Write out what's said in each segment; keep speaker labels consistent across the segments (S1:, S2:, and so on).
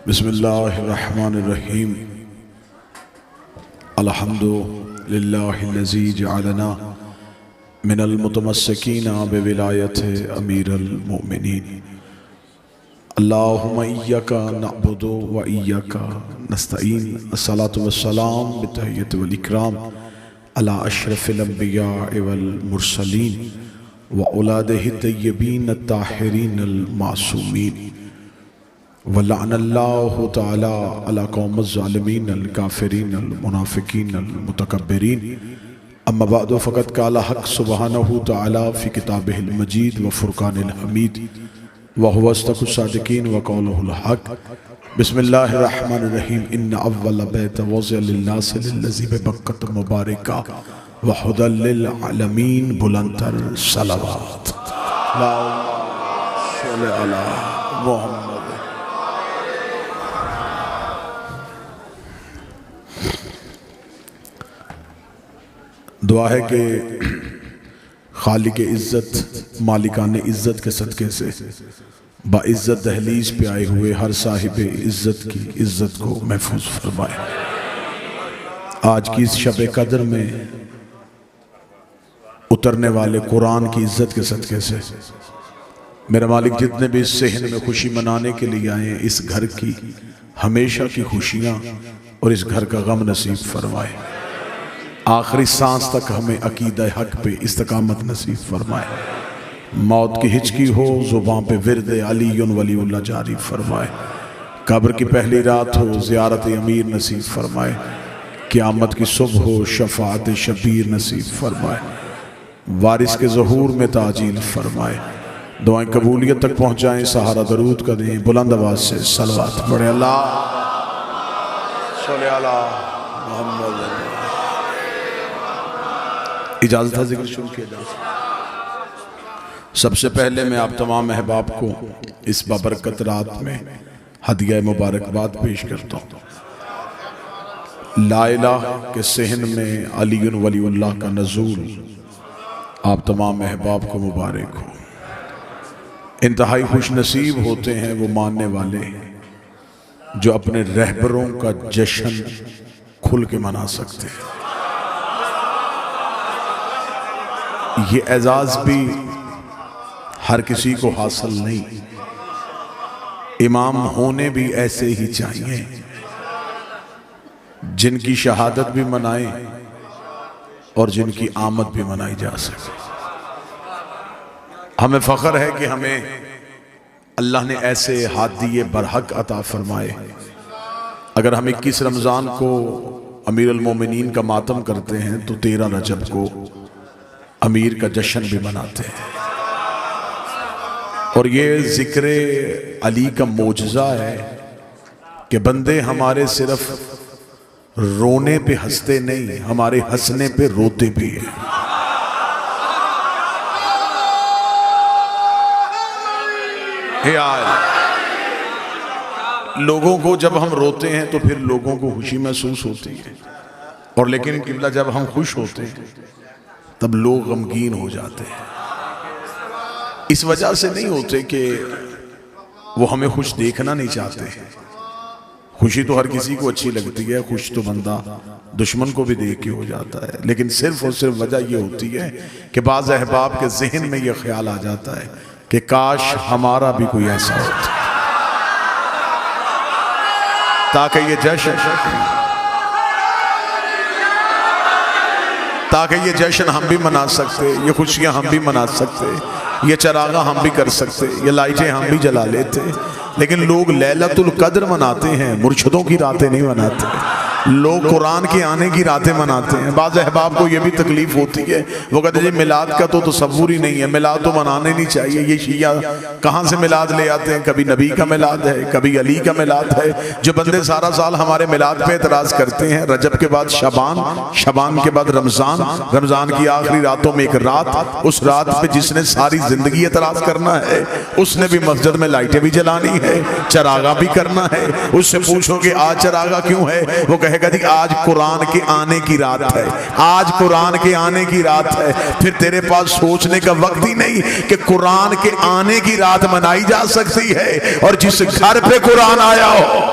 S1: बिस्मिल्लाहिर्रहमानिर्रहीम। अल्हम्दुलिल्लाहिल्लज़ी जअलना मिनल मुतमस्सिकीना बिविलायति अमीरुल मोमिनीन। अल्लाहुम्मा इय्याका नअबुदु व इय्याका नस्तईन। अस्सलातु वस्सलाम बित्तहिय्यति वल इकराम अला अशरफिल अंबिया वल मुरसलीन व औलादिहि तय्यबीन अत्ताहिरीन अल मासूमीन वलअनल्लाहु तआला अला कौमिज़ ज़ालिमीन अल काफ़िरीन अल मुनाफ़िकीन अल मुतकब्बिरीन। अम्मा बअदु फ़क़द क़ाला हक़ सुब्हानहु तआला फ़ी किताबिहिल मजीद व फ़ुरक़ानिल हमीद व हुवा अस्दक़ुस सादिक़ीन व क़ौलुहुल हक़। बिस्मिल्लाहिर्रहमानिर्रहीम। इन्ना अव्वल बैतिन वुज़िअ लिन्नासि लिल्लज़ी बिबक्कत मुबारका व हुदल लिल आलमीन। बुलंदतर सलावत सल्लल्लाहु अला मुहम्मद। दुआ है कि खालिक इज़्ज़त मालिकान इज़्ज़त के सदक़े से बाइज़्ज़त दहलीज पे आए हुए हर साहिब इज़्ज़त की इज़्ज़त को महफूज फरमाए। आज की इस शब कदर में उतरने वाले कुरान की इज़्ज़त के सदक़े से मेरा मालिक जितने भी इस सहन में खुशी मनाने के लिए आए इस घर की हमेशा की खुशियाँ और इस घर का गम नसीब फरमाए। आखिरी सांस तक हमें अकीदा हक पे इस्तकामत नसीब फरमाए। मौत की हिचकी हो ज़ुबान पे विरद अलीयुन वलीउल्लाह जारी फरमाए। कब्र की पहली रात हो ज़ियारत अमीर नसीब फरमाए। क़यामत की सुबह हो शफ़ाअत शबीर नसीब फरमाए। वारिस के ज़हूर में ताजील फरमाए। दुआएं कबूलियत तक पहुँचाएँ। सहारा दरूद का दें। बुलंद आवाज़ से सलवात पढ़े। अल्लाह सल्लल्लाहु अला मुहम्मद। इजाज़त है जिक्र शुरू किया जाए। सबसे पहले मैं आप तमाम अहबाब को इस बाबरकत रात में हदिया मुबारकबाद पेश करता हूँ। ला इलाहा के सहन में अलीयुन वलीउल्लाह का नज़ूल आप तमाम अहबाब को मुबारक हो। इंतहाई खुश नसीब होते हैं वो मानने वाले जो अपने रहबरों का जश्न खुल के मना सकते हैं। ये एजाज़ भी हर किसी को हासिल नहीं। इमाम होने भी ऐसे ही चाहिए जिनकी शहादत भी मनाए और जिनकी आमद भी मनाई जा सके। हमें फ़ख्र है कि हमें अल्लाह ने ऐसे हादी बरहक अता फरमाए। अगर हम 21 रमज़ान को अमीरुल मोमिनीन का मातम करते हैं तो 13 रजब को अमीर का जश्न भी मनाते हैं। और ये जिक्र अली का मोजज़ा है कि बंदे हमारे सिर्फ रोने पे हंसते नहीं, हमारे हंसने पे रोते भी हैं। लोगों को जब हम रोते हैं तो फिर लोगों को खुशी महसूस होती है, और लेकिन किबला जब हम खुश होते हैं तब लोग गमगीन हो जाते हैं। इस वजह से नहीं होते कि वो हमें खुश देखना नहीं चाहते। खुशी तो हर किसी को अच्छी लगती है, खुश तो बंदा दुश्मन को भी देख के हो जाता है। लेकिन सिर्फ और सिर्फ वजह ये होती है कि बाज़ अहबाब के जहन में ये ख्याल आ जाता है कि काश हमारा भी कोई ऐसा होता ताकि ये जश्न हम भी मना सकते, ये खुशियाँ हम भी मना सकते, ये चरागा हम भी कर सकते, ये लाइटें हम भी जला लेते। लेकिन लोग लैलतुल कद्र मनाते हैं, मुर्शिदों की रातें नहीं मनाते। लोग कुरान के आने की रातें मनाते हैं। बाज़ अहबाब को ये भी तकलीफ होती है, वो कहते हैं मिलाद का तो तसव्वुर ही नहीं है, मिलाद तो मनाने नहीं चाहिए। ये शिया कहाँ से मिलाद ले आते हैं? कभी नबी का मिलाद है, कभी अली का मिलाद है। जो बंदे सारा साल हमारे मिलाद पे एतराज़ करते हैं, रजब के बाद शबान, शबान के बाद रमज़ान, रमज़ान की आखिरी रातों में एक रात, उस रात पे जिसने सारी ज़िंदगी एतराज़ करना है उसने भी मस्जिद में लाइटें भी जलानी है, चरागा भी करना है। उससे पूछो कि आज चरागा क्यों है? वो कहेगा जी आज कुरान के आने की रात है, आज कुरान के आने की रात है। फिर तेरे पास सोचने का वक्त ही नहीं कि कुरान के आने की रात मनाई जा सकती है और जिस घर पे कुरान आया हो।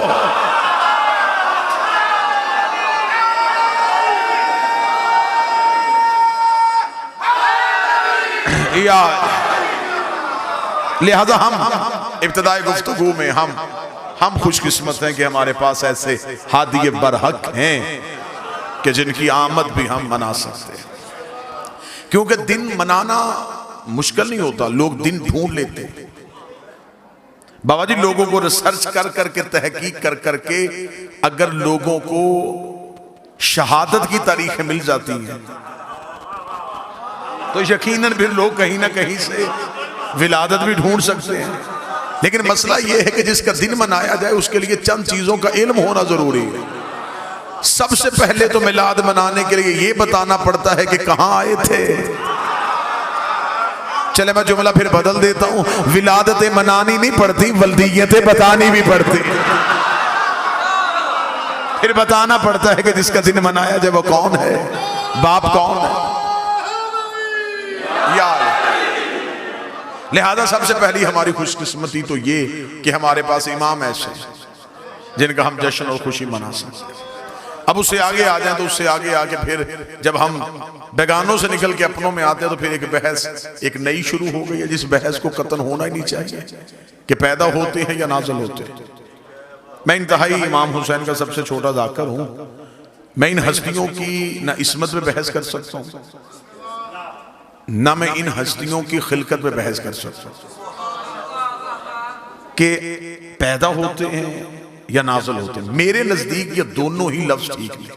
S1: लिहाजा हम इब्तिदाई गुफ्तगू में हम खुशकिस्मत हैं कि हमारे पास ऐसे हादी बरहक हैं कि जिनकी आमद भी हम मना सकते हैं। क्योंकि दिन मनाना मुश्किल नहीं होता, लोग दिन ढूंढ लेते हैं। बाबा जी लोगों को रिसर्च कर करके तहकीक कर करके अगर लोगों को शहादत की तारीखें मिल जाती हैं तो यकीनन फिर लोग कहीं ना कहीं से विलादत भी ढूंढ सकते हैं। लेकिन मसला यह है कि जिसका दिन मनाया जाए उसके लिए चंद चीजों का इल्म होना जरूरी है। सबसे पहले तो मिलाद मनाने के लिए यह बताना पड़ता है कि कहां आए थे। चले मैं जुमला फिर बदल देता हूं, विलादतें मनानी नहीं पड़ती, वल्दियतें बतानी भी पड़ती। फिर बताना पड़ता है कि जिसका दिन मनाया जाए वो कौन है, बाप कौन है। यार लिहाजा सबसे पहली हमारी खुशकिस्मती तो ये कि हमारे पास इमाम ऐसे जिनका हम जश्न और खुशी मना सकते हैं। अब उससे आगे आ जाए तो उससे आगे आके फिर जब हम बेगानों से निकल के अपनों में आते हैं तो फिर एक बहस एक नई शुरू हो गई है, जिस बहस को कतन होना ही नहीं चाहिए कि पैदा होते हैं या नाज़िल होते हैं। मैं इंतहाई इमाम हुसैन का सबसे छोटा जाकर हूं। मैं इन हस्तियों की ना इस्मत में बहस कर सकता हूं, ना मैं इन हस्तियों की खिलकत में बहस कर सकता कि पैदा होते हैं या नाज़िल होते हैं। मेरे नजदीक ये दोनों ही लफ्ज ठीक नहीं।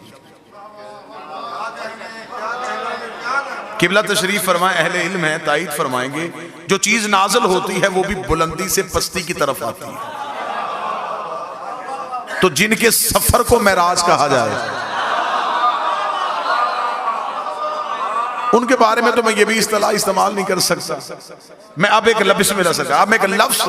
S1: किबला तशरीफ फरमाए, अहले इल्म है ताईद फरमाएंगे, जो चीज नाज़िल होती है वो भी बुलंदी से पस्ती की तरफ आती है। तो जिनके सफर को मेराज कहा जाए उनके बारे में तो मैं ये भी इस्तेलाह इस्तेमाल नहीं कर सकता। मैं अब एक लफ्ज़ में रह सका, अब मैं एक लफ्ज़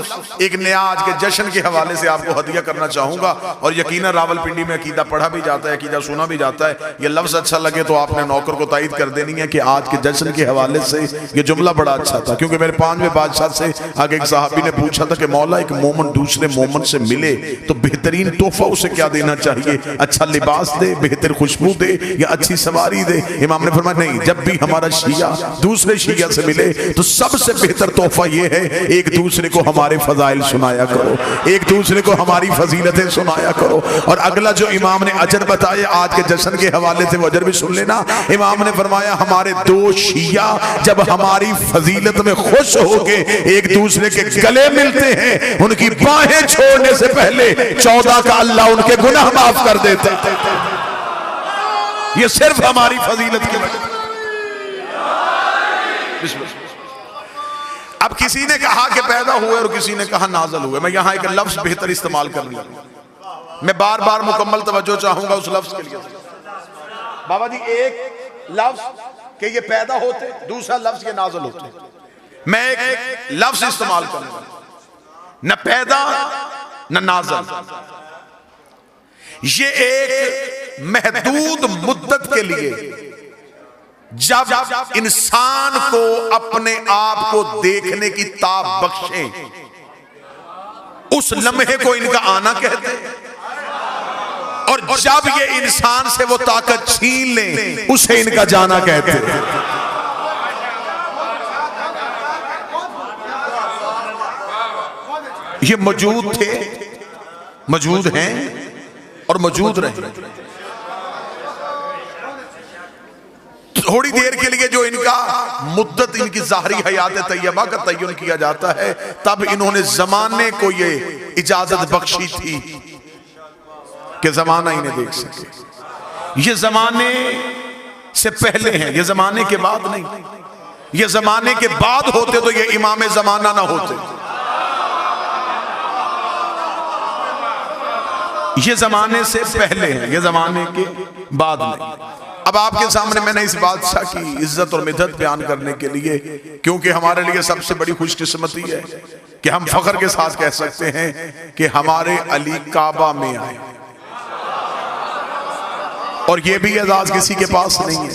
S1: एक नया आज के जश्न के हवाले से आपको हदिया करना चाहूंगा। और यकीनन रावलपिंडी में अकीदा पढ़ा भी जाता है, अकीदा सुना भी जाता है। ये लफ्ज़ अच्छा लगे तो आपने नौकर को तायद कर देनी है कि आज के जश्न के हवाले से ये जुमला बड़ा अच्छा था। क्योंकि मेरे 5वें बादशाह से आगे एक साहबी ने पूछा था कि मौला एक मोमन दूसरे मोमन से मिले तो बेहतरीन तोहफा उसे क्या देना चाहिए, अच्छा लिबास दे, बेहतर खुशबू दे या अच्छी सवारी दे। इमाम ने फरमाया नहीं, जब भी हमारा शिया दूसरे शिया से मिले तो सबसे बेहतर तोहफा ये है एक दूसरे को हमारे फजाइल सुनाया करो, एक दूसरे को हमारी फजीलतें सुनाया करो। और अगला जो इमाम ने अजर बताया आज के जश्न के हवाले से वो अजर भी सुन लेना। इमाम ने फरमाया हमारे दो शिया जब हमारी फजीलत में खुश होके एक दूसरे के गले मिलते हैं, उनकी बाहें छोड़ने से पहले 14 का अल्लाह उनके गुनाह माफ कर देता है। ये सिर्फ हमारी फजीलत की वजह। अब किसी ने कहा कि पैदा हुए और किसी ने कहा नाज़िल हुए। मैं यहां एक लफ्ज बेहतर इस्तेमाल करने लगा। मैं बार बार मुकम्मल तवज्जो चाहूंगा उस लफ्ज के लिए। बाबा जी एक लफ्ज कि ये पैदा होते, दूसरा लफ्ज ये नाज़िल होते। मैं एक लफ्ज इस्तेमाल करूंगा, न पैदा न नाज़िल। ये एक महदूद मुद्दत के लिए जब इंसान को अपने आप को देखने की ताब बख्शे उस लम्हे को इनका आना कहते हैं। और जब ये इंसान से वो ताकत छीन ले उसे इनका जाना कहते हैं। ये मौजूद थे, मौजूद हैं और मौजूद रहे। थोड़ी देर के लिए जो इनका मुद्दत इनकी ज़ाहरी हयात तैयबा का तय्युन किया जाता है, तब इन्होंने जमाने को ये इजाजत बख्शी थी कि जमाना इन्हें देख सके। ये जमाने से पहले हैं, ये जमाने के बाद नहीं। ये जमाने के बाद होते तो ये इमाम जमाना ना होते। ये जमाने से पहले हैं, ये जमाने के बाद नहीं। अब आपके सामने मैंने इस बादशाह की इज्जत और मिदत बयान करने के लिए, क्योंकि हमारे लिए सबसे बड़ी खुशकिस्मती है कि हम फख्र के साथ कह सकते हैं कि हमारे अली काबा में आए। और ये भी एजाज किसी के पास नहीं है,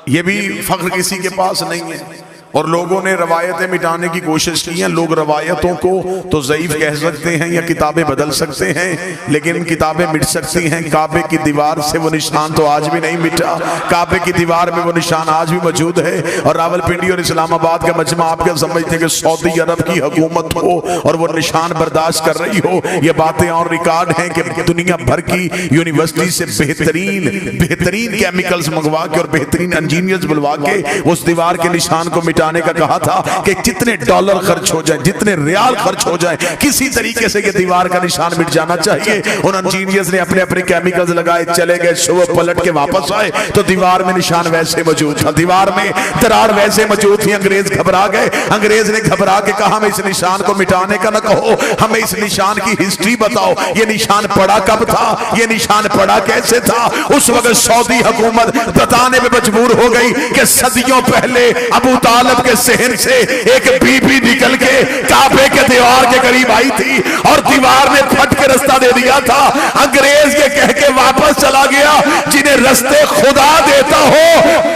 S1: ये भी फख्र किसी के पास नहीं है। और लोगों ने रवायतें मिटाने की कोशिश की है। लोग रवायतों को तो ज़ईफ कह सकते हैं या किताबें बदल सकते हैं, लेकिन किताबें मिट सकती हैं। काबे की दीवार से वो निशान तो आज भी नहीं मिटा, काबे की दीवार में वो निशान आज भी मौजूद है। और रावलपिंडी और इस्लामाबाद का मजमा आप क्या समझते हैं कि सऊदी अरब की हुकूमत हो और वो निशान बर्दाश्त कर रही हो? ये बातें और रिकॉर्ड हैं कि दुनिया भर की यूनिवर्सिटी से बेहतरीन केमिकल्स मंगवा के और बेहतरीन इंजीनियर्स बुलवा के उस दीवार के निशान को मिटाने का कहा था कि जितने डॉलर खर्च हो जाए, जितने रियाल खर्च हो जाए, किसी तरीके से ये दीवार का निशान मिट जाना चाहिए। उन इंजीनियर्स ने अपने अपने केमिकल्स लगाए, चले गए, सुबह पलट के वापस आए तो दीवार में निशान वैसे मौजूद था, दीवार में दरार वैसे मौजूद थी। अंग्रेज घबरा गए, अंग्रेज ने घबरा के कहा हमें इस निशान को मिटाने का न कहो, हमें इस निशान की हिस्ट्री बताओ। ये निशान पड़ा कब था, ये निशान पड़ा कैसे था? उस वक्त सऊदी हुकूमत बताने में मजबूर हो गई कि सदियों पहले अबू तालिब के सहन से एक बीबी निकल के काबे के दीवार के करीब आई थी और दीवार ने फट के रास्ता दे दिया था। अंग्रेज ये कह के वापस चला गया, जिन्हें रास्ते खुदा देता हो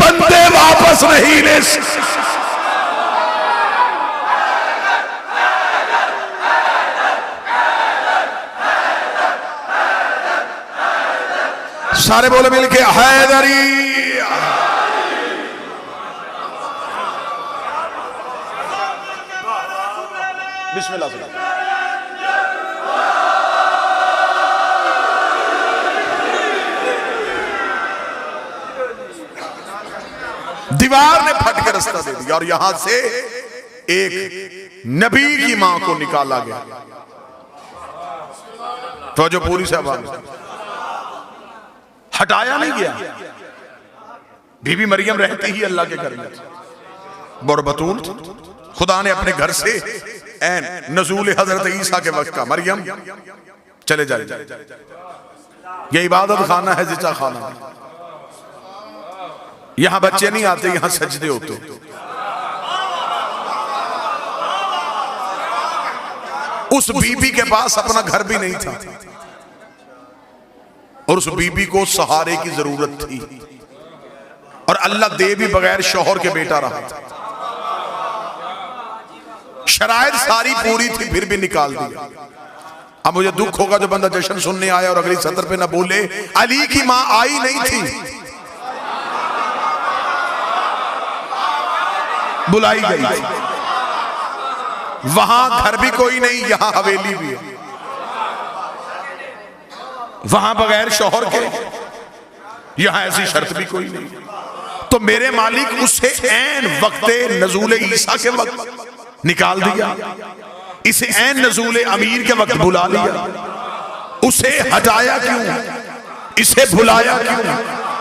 S1: बंदे वापस नहीं ले। सारे बोले मिलके हैदरी। बिस्मिल्लाह से दीवार ने फट के रास्ता दे दिया और यहां से एक नबी की मां को निकाला गया। तो जो पूरी से हटाया नहीं गया। बीबी मरियम रहती ही अल्लाह के घर में बरबतूल, खुदा ने अपने घर से नज़ूल हजरत ईसा के वक्त का मरियम चले जाए, ये इबादत खाना है, जिचा खाना। यहां बच्चे नहीं आते, यहां सजदे होते। उस बीबी के पास अपना घर भी नहीं था और उस बीबी को सहारे की जरूरत थी और अल्लाह दे भी बगैर शौहर के बेटा रहा था। शराइत सारी पूरी थी, फिर भी निकाल दिया। अब मुझे दुख होगा जो बंदा जश्न सुनने आया और अगली सतर पे ना बोले अली की मां आई नहीं थी, बुलाई गई। वहां घर भी कोई नहीं, यहां हवेली भी है। वहां बगैर शौहर के, यहां ऐसी शर्त भी कोई नहीं। तो मेरे मालिक उसे ऐन वक्ते नज़ूल ईसा के वक्त निकाल दिया, इसे ऐन नज़ूल अमीर के वक्त बुला लिया। उसे हटाया क्यों, इसे बुलाया क्यों,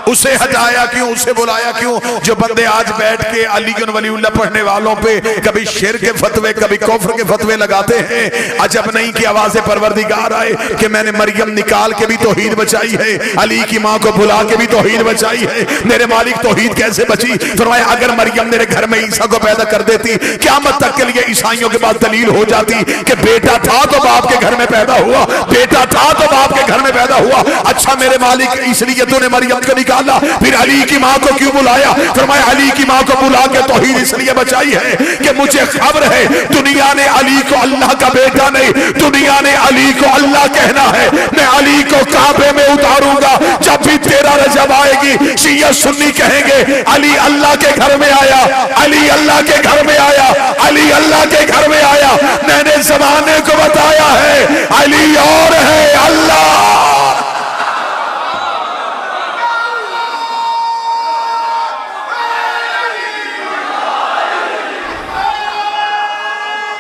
S1: उसे हटाया क्यों, उसे बुलाया क्यों? जो बंदे आज बैठ के अली वलीउल्लाह पढ़ने वालों पे कभी शेर के फतवे, कभी कुफ्र के फतवे लगाते हैं, अजब नहीं कि आवाज़े परवरदिगार आए कि मैंने मरियम निकाल के भी तौहीद बचाई है, अली की माँ को बुला के भी तौहीद बचाई है। मेरे मालिक तौहीद कैसे बची? फरमाया अगर मरियम मेरे घर में ईसा को पैदा कर देती, क़यामत तक के लिए ईसाइयों के पास दलील हो जाती कि बेटा था तो बाप के घर में पैदा हुआ, बेटा था तो बाप के घर में पैदा हुआ। अच्छा मेरे मालिक इसलिए तूने मरियम को निकाला, फिर अली की मां को क्यों बुलाया? फरमाया अली की मां को बुला के तौहीद इसलिए बचाई है कि मुझे खबर है दुनिया ने अली को अल्लाह का बेटा नहीं, दुनिया ने अली को अल्लाह कहना है। मैं अली को काबे में उतारूंगा, जब भी तेरा रजब आएगी शिया सुन्नी कहेंगे अली अल्लाह के घर में आया, अली अल्लाह के घर में आया, अली अल्लाह के घर में आया। मैंने जमाने को बताया है अली और है अल्लाह।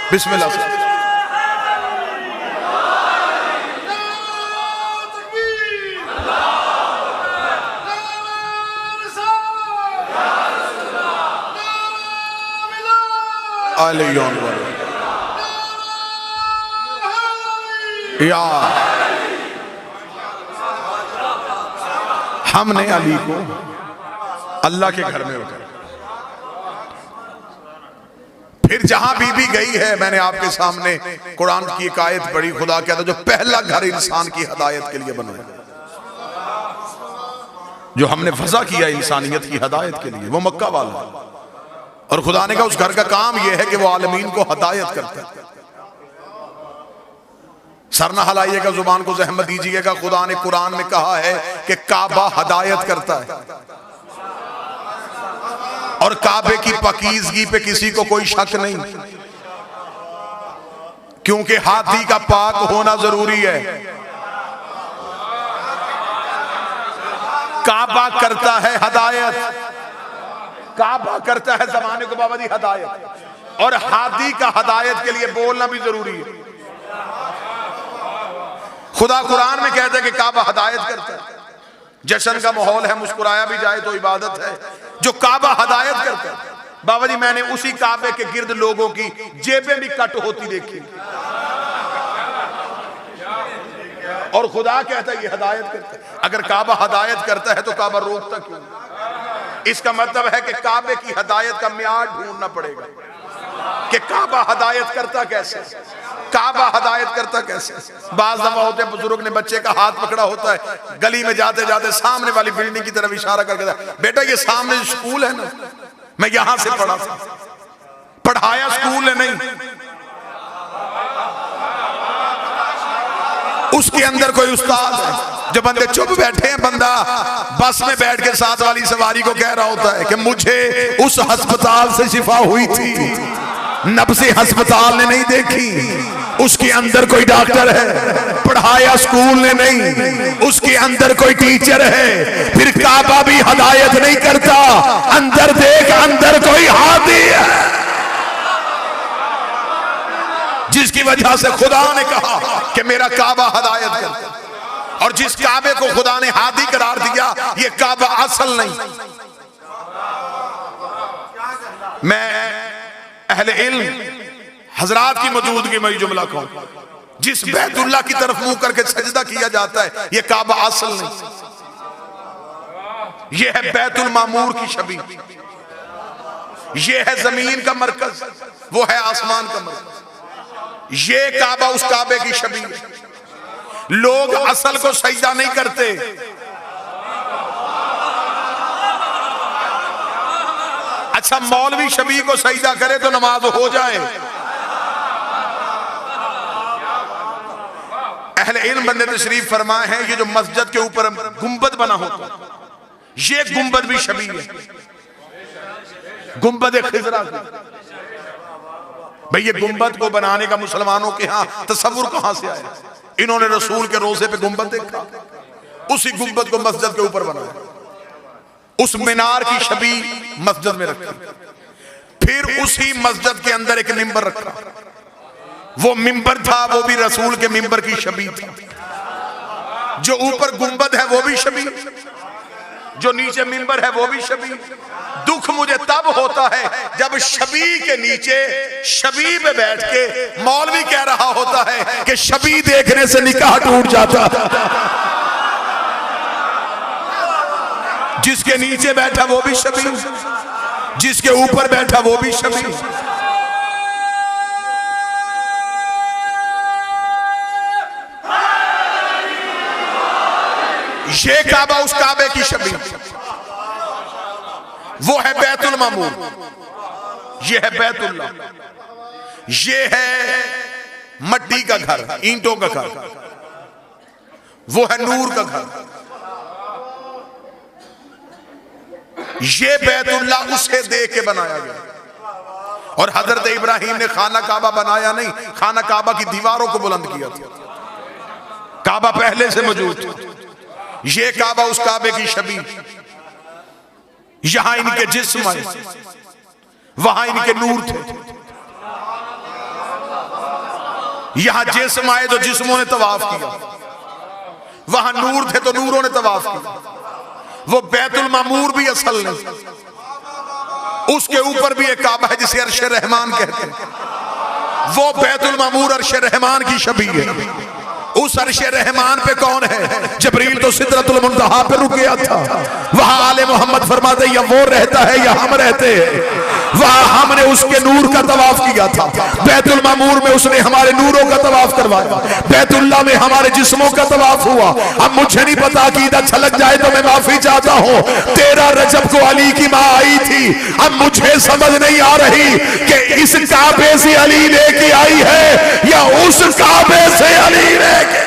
S1: बिस्मिल्लाह से या हमने अली को अल्लाह के घर में उतारा। फिर जहां बीबी गई है, मैंने आपके सामने कुरान की एक आयत पढ़ी, खुदा कहता जो पहला घर इंसान की हदायत के लिए बनाया, जो हमने वज़ा किया इंसानियत की हदायत के लिए, वो मक्का वाला है। और खुदा ने कहा उस घर का काम यह है कि वो आलमीन को हदायत करता है। सर ना हिलाइएगा, जुबान को ज़हमत दीजिएगा। खुदा ने कुरान में कहा है कि काबा हदायत करता है, और काबे की पाकीज़गी पे किसी को कोई शक नहीं, क्योंकि हाथी का पाक होना जरूरी है। काबा करता है हदायत, काबा करता है जमाने को बाबा दी हदायत, और हाथी का हदायत के लिए बोलना भी जरूरी है। खुदा कुरान में कहता है कि काबा हदायत करता है। जश्न का माहौल है, मुस्कुराया भी जाए तो इबादत है। जो काबा हदायत करता है, बाबा जी मैंने उसी काबे के गिर्द लोगों की जेबें भी कट होती देखी, और खुदा कहता है ये हदायत करता है। अगर काबा हदायत करता है तो काबा रोकता क्यों? इसका मतलब है कि काबे की हदायत का मियाद ढूंढना पड़ेगा कि काबा हदायत करता कैसे, काबा हदायत करता कैसे। बाज दफा होते हैं बुजुर्ग ने बच्चे का हाथ पकड़ा होता है, गली में जाते जाते सामने वाली बिल्डिंग की तरफ इशारा करके, बेटा ये सामने स्कूल है ना, मैं यहां से पढ़ा था। पढ़ाया स्कूल है नहीं, उसके अंदर कोई उस्ताद है। जो बंदे चुप बैठे हैं, बंदा बस में बैठ के साथ वाली सवारी को कह रहा होता है कि मुझे उस अस्पताल से शिफा हुई थी, नब्ज़े अस्पताल ने नहीं देखी, उसके अंदर कोई डॉक्टर है। पढ़ाया स्कूल ने नहीं, उसके अंदर कोई टीचर है। फिर काबा भी हदायत नहीं करता, अंदर देख अंदर कोई हादी है, जिसकी वजह से खुदा ने कहा कि मेरा काबा हदायत करता है। और जिस काबे को खुदा ने हादी करार दिया, ये काबा असल नहीं। मैं अहले इल्म हजरात की मौजूदगी में जुमला कहूं, जिस बैतुल्लाह की तरफ मुंह करके सजदा किया जाता है, ये काबा असल नहीं, ये है बैतुल मामूर की शबी, ये है जमीन का मरकज, वो है आसमान का मरकज। ये काबा उस काबे की शबी है। लोग असल को सजदा नहीं करते, अच्छा मौलवी शबी को सजदा करे तो नमाज हो जाए। अहले इल्म बंदे तशरीफ फरमाए हैं, ये जो मस्जिद के ऊपर गुंबद बना होता है, ये गुंबद भी शबी है, गुंबद खिजरा की। भाई ये गुंबद को बनाने का मुसलमानों के यहाँ तसव्वुर कहां से आया? इन्होंने रसूल के रोजे पे गुंबद देखा, उसी गुंबद को मस्जिद के ऊपर बनाया, उस मीनार की शबी मस्जिद में रखी, फिर उसी मस्जिद के अंदर एक मिंबर रखा। वो मिंबर था, वो भी रसूल के मिंबर की शबी था। जो ऊपर गुंबद है वो भी शबी, जो नीचे मिंबर है वो भी शबी। दुख मुझे तब होता है जब शबी के नीचे शबी पे बैठ के मौलवी कह रहा होता है कि शबी देखने से निकाह टूट जाता। जिसके नीचे बैठा वो भी शबी, जिसके ऊपर बैठा वो भी शबी। ये काबा उस काबे की शबी, वो है बैतुल मामूर, ये है बैतुल्लाह, ये है मट्टी का घर, ईंटों का घर, वो है नूर का घर। ये बैतुल्लाह उसे देख के बनाया गया। और हजरत इब्राहिम ने खाना काबा बनाया नहीं, खाना काबा की दीवारों को बुलंद किया था। काबा पहले से मौजूद था। ये काबा उस काबे की शबी, यहां इनके जिस्म आए, वहां इनके नूर थे। यहां जिस्म आए तो जिस्मों ने तवाफ किया, वहां नूर थे तो नूरों ने तवाफ किया। वो बैतुल मामूर भी असल नहीं, उसके ऊपर भी एक काबा है जिसे अर्श रहमान कहते हैं। वो बैतुल मामूर अर्श रहमान की शबी है। उस अर्शे रहमान पे कौन है? जबरील तो सिदरतुल मुंतहा पे रुक गया था। वहां आले मोहम्मद फरमाते या वो रहता है या हम रहते हैं। वहां हमने उसके नूर का तवाफ किया था। बैतुल मामूर में उसने हमारे नूरों का तवाफ करवाया। बैतुल्लाह में हमारे जिस्मों का तवाफ हुआ। अब मुझे नहीं पता कि इधर छलक जाए तो मैं माफी चाहता हूँ। 13 रजब को अली की माँ आई थी। अब मुझे समझ नहीं आ रही कि इस काबे से अली लेके आई है या उस काबे से अली लेके।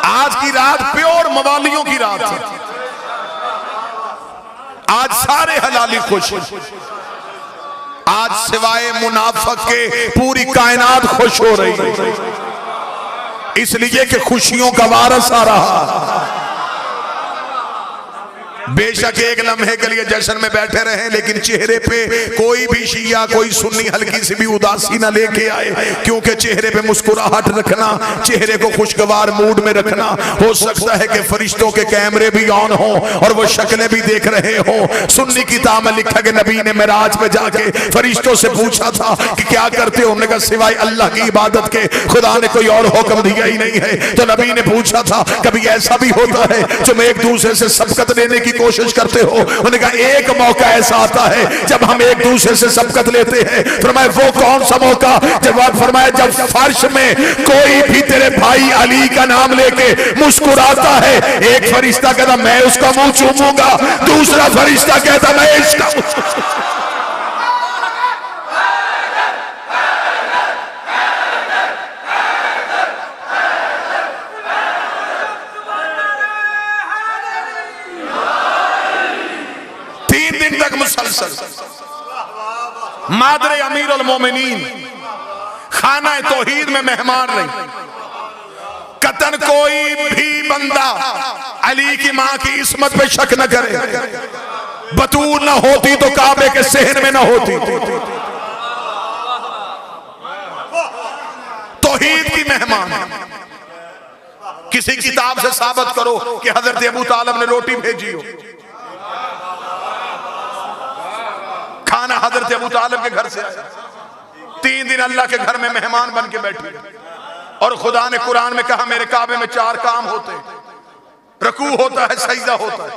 S1: आज की रात प्योर मवालियों की रात है। आज सारे हलाली खुश। आज सिवाय मुनाफिक के पूरी कायनात खुश हो रही है, इसलिए कि खुशियों का वारस आ रहा। बेशक एक लम्हे के लिए जश्न में बैठे रहे, लेकिन चेहरे पे कोई भी शिया कोई सुन्नी हल्की सी भी उदासी ना लेके आए, क्योंकि चेहरे पे मुस्कुराहट रखना, चेहरे को खुशगवार मूड में रखना। हो सकता है कि फरिश्तों के कैमरे भी ऑन हो और वो शक्लें भी देख रहे हो। सुन्नी किताब में लिखा कि नबी ने मेराज में जाके फरिश्तों से पूछा था कि क्या करते हो? उन्होंने कहा सिवाय अल्लाह की इबादत के खुदा ने कोई और हुक्म दिया ही नहीं है। तो नबी ने पूछा था कभी ऐसा भी होता है जब एक दूसरे से सबकत लेने की कोशिश करते हो? उन्होंने कहा एक मौका ऐसा आता है जब हम एक दूसरे से सबकत लेते हैं। फरमाया वो कौन सा मौका? जवाब फरमाया जब फर्श में कोई भी तेरे भाई अली का नाम लेके मुस्कुराता है, एक फरिश्ता कहता मैं उसका मुंह चूमूंगा, दूसरा फरिश्ता कहता मैं इसका। 3 दिन तक मुसलसल मादरे अमीर उल मोमिनीन खाना तौहीद में मेहमान रही। कतन कोई भी बंदा अली की मां की इस्मत पे शक न करे। बतूल ना होती तो काबे के सहन में ना होती। तौहीद की मेहमान। किसी किताब से साबित करो कि हजरत अबू तालिब ने रोटी भेजी हो। खाना हजरत अबू तालिब के घर से आया। 3 दिन अल्लाह के घर में मेहमान बन के बैठी। और खुदा ने कुरान में कहा मेरे काबे में 4 काम होते हैं। रकू होता है, सजदा होता है,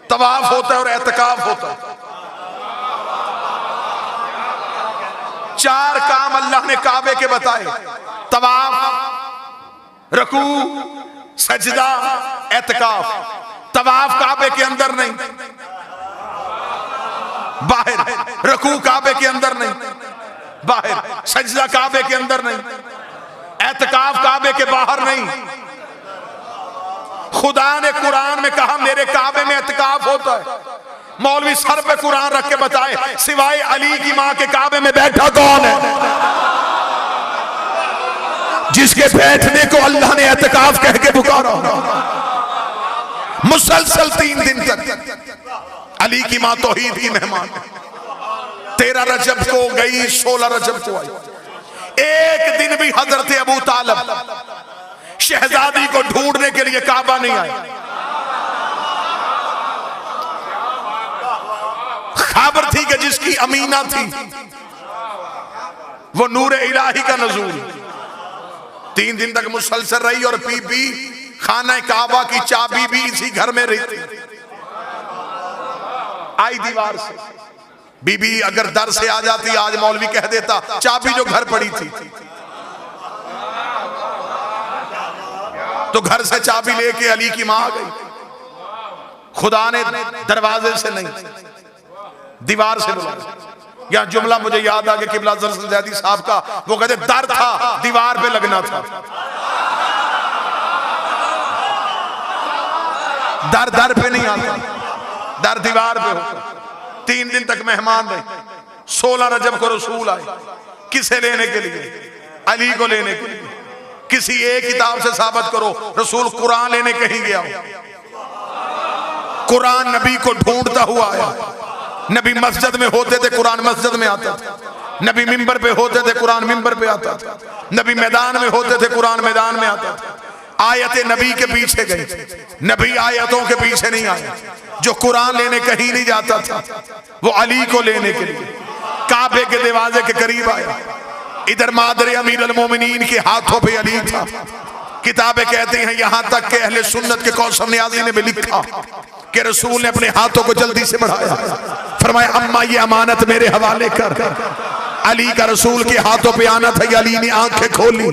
S1: तवाफ होता है और एतकाफ होता है। 4 काम अल्लाह ने काबे के बताए। तवाफ, रकू, सजदा, एतकाफ। तवाफ काबे के अंदर नहीं, बाहर। रकू काबे के अंदर नहीं, बाहर। सजदा काबे के अंदर नहीं, एतकाफ काबे के बाहर नहीं। खुदा ने कुरान में कहा मेरे काबे में एतकाफ होता है। मौलवी सर पे कुरान रख के बताए सिवाय अली की मां के काबे में बैठा कौन है? जिसके बैठने को अल्लाह ने एतकाफ कह के पुकारा। मुसलसल 3 दिन तक अली की मां तौहीद की मेहमान। 13 रजब को गई, 16 रजब को आई। एक दिन भी हजरत अबू तालिब शहजादी को ढूंढने के लिए काबा नहीं आए। खबर थी कि जिसकी अमीना थी वो नूर इलाही का नजूल। 3 दिन तक मुसलसल रही और बीबी खाना काबा की चाबी भी इसी घर में रही थी। आई दीवार से। बीबी अगर दर से आ जाती, आज मौलवी कह देता चाबी जो घर पड़ी थी, तो घर से चाबी लेके अली की मां आ गई। खुदा ने दरवाजे से नहीं दीवार से बुलाया। यह जुमला मुझे याद आ गया किबला ज़ैदी साहब का। वो कहते दर था, दीवार पे लगना था। दर दर पे नहीं आता, दर दीवार पे होता। 3 दिन तक मेहमान रहे। 16 रजब को रसूल आए। किसे लेने के लिए? अली को लेने के लिए। किसी एक किताब से साबित करो रसूल कुरान लेने कहीं गया हो। कुरान नबी को ढूंढता हुआ आया। नबी मस्जिद में होते थे, कुरान मस्जिद में आता था। नबी मिंबर पे होते थे, कुरान मिंबर पे आता था। नबी मैदान में होते थे, कुरान मैदान में आता था। आयतें नबी के पीछे गई, नबी आयतों के पीछे नहीं आया। जो कुरान लेने कहीं नहीं जाता था, वो अली को लेने के लिए काबे के दरवाजे के करीब आया। इधर मादर अमीर अल मोमिनीन के हाथों पे अली था। किताबें कहते हैं यहां तक के अहले सुन्नत के कौसर नियाज़ी ने भी लिखा कि रसूल ने अपने हाथों को जल्दी से बढ़ाया, फरमाया अम्मा ये अमानत मेरे हवाले कर। अली का रसूल के हाथों पे आना था। अली ने आंखें खोली,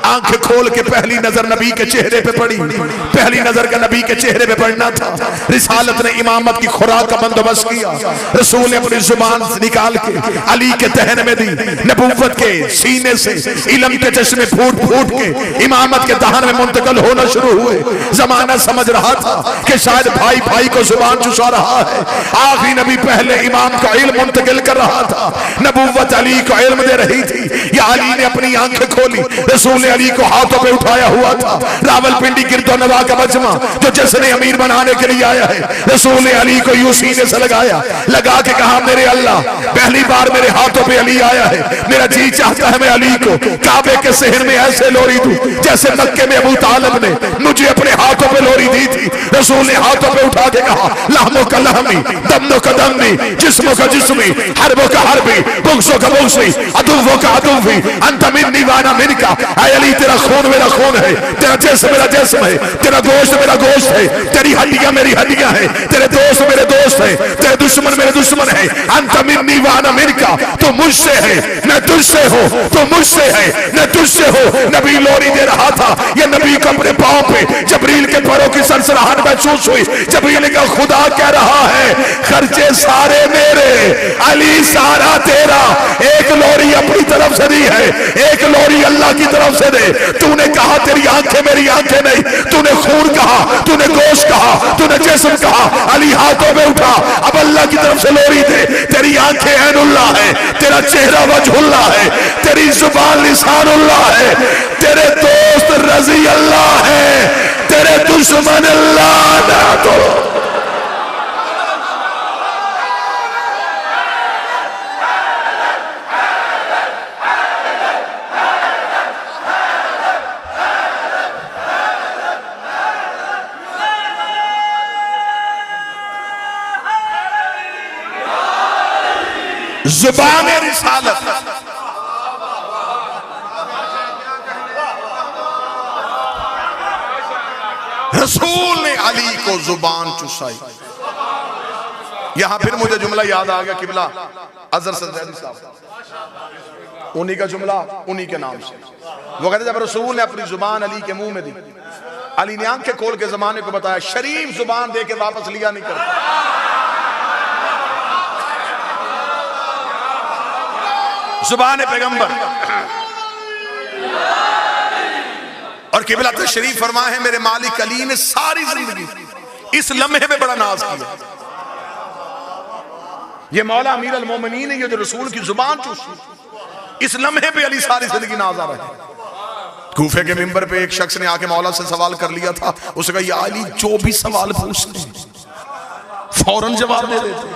S1: आंखें खोल के पहली नजर नबी के चेहरे पे पड़ी। पहली नजर का नबी के चेहरे पे पड़ना था। रिसालत ने इमामत की खुराक का बंदोबस्त किया। रसूल ने अपनी जुबान से निकाल के अली के दहन में दी। नबूवत के सीने से इल्म के चश्मे फूट फूट के इमामत के दहन में मुंतकिल होना शुरू हुए। जमाना समझ रहा था कि शायद भाई भाई को जुबान चुसा रहा है। आखिरी नबी पहले इमाम का इल्म मुंतकिल कर रहा था। नबूवत अली को इल्म दे रही थी। या अली ने अपनी आंखें खोली, रसूल ने अली को हाथों पे उठाया हुआ था। रावलपिंडी गिरदोनवा का मजमा जो जिसने अमीर बनाने के लिए आया है, रसूल ने अली को यूं सीने से लगाया, लगा के कहा मेरे अल्लाह, पहली बार मेरे हाथों पे अली आया है। मेरा जी चाहता है मैं अली को काबे के शहर में ऐसे लोरी दूं जैसे मक्के में अबू तालिब ने मुझे अपने हाथों पे लोरी दी थी। रसूल ने हाथों पे उठा के कहा लहमो का लहमी, दमनो का दमी, जिस्मो का जिस्मी, हरबो का हरबी, बुग्सो का बुग्सी, अदुवो का अदुवी, अंत मिन्नी वाना मिनका। ऐ अली तेरा खून मेरा खून है, तेरा जिस्म मेरा जिस्म है, तेरा गोश्त मेरा गोश्त है, तेरी हड्डियां मेरी हड्डियां है, तेरे दोस्त मेरे दोस्त है, तेरे दुश्मन मेरे दुश्मन है। अंत मिन्नी वाना मिनका, तू मुझसे है मैं तुझसे हूं, तू मुझसे है मैं तुझसे हूं। नबी लोरी दे रहा था। ये नबी को अपने पांव पे जबरील के पैरों की सरसराहट महसूस हुई। जबरील का खुदा कह रहा है खर्चे सारे मेरे, अली सारा तेरा। एक लोरी अपनी तरफ से दी है, एक लोरी अल्लाह की तरफ से दे। तूने कहा तेरी आंखें मेरी आंखें नहीं, तूने खून कहा, तूने गोश्त कहा, तूने जिस्म कहा। अली हाथों में उठा, अब अल्लाह की तरफ से लोरी दे। तेरी आंखें ऐनुल्लाह है, तेरा चेहरा वजहुल्लाह है, तेरी जुबान लिसानुल्लाह है, तेरे दोस्त रजी अल्लाह है, तेरे दुश्मन अल्लाह ना तो। जुबान रिसालत रसूल ने अली को जुबान चुसाई। यहां फिर मुझे जुमला याद आ गया, किबला अजहर सज्जादी साहब, उन्हीं का जुमला उन्हीं के नाम से। वो कहते जब रसूल ने अपनी जुबान अली के मुंह में दी, अली ने आंखें खोल के जमाने को बताया शरीफ जुबान दे के वापस लिया नहीं करता। जुबान पैगंबर और किबला तशरीफ फरमा है मेरे मालिक अली ने सारी जिंदगी इस लम्हे में बड़ा नाज किया। ये मौला अमीर अल मोमिनीन है, ये जो रसूल की जुबान चूसी, इस लम्हे पे अली सारी जिंदगी नाज आ रहा है। कूफे के मिंबर पे एक शख्स ने आके मौला से सवाल कर लिया था। उसने कहा या अली जो भी सवाल पूछते फौरन जवाब दे देते,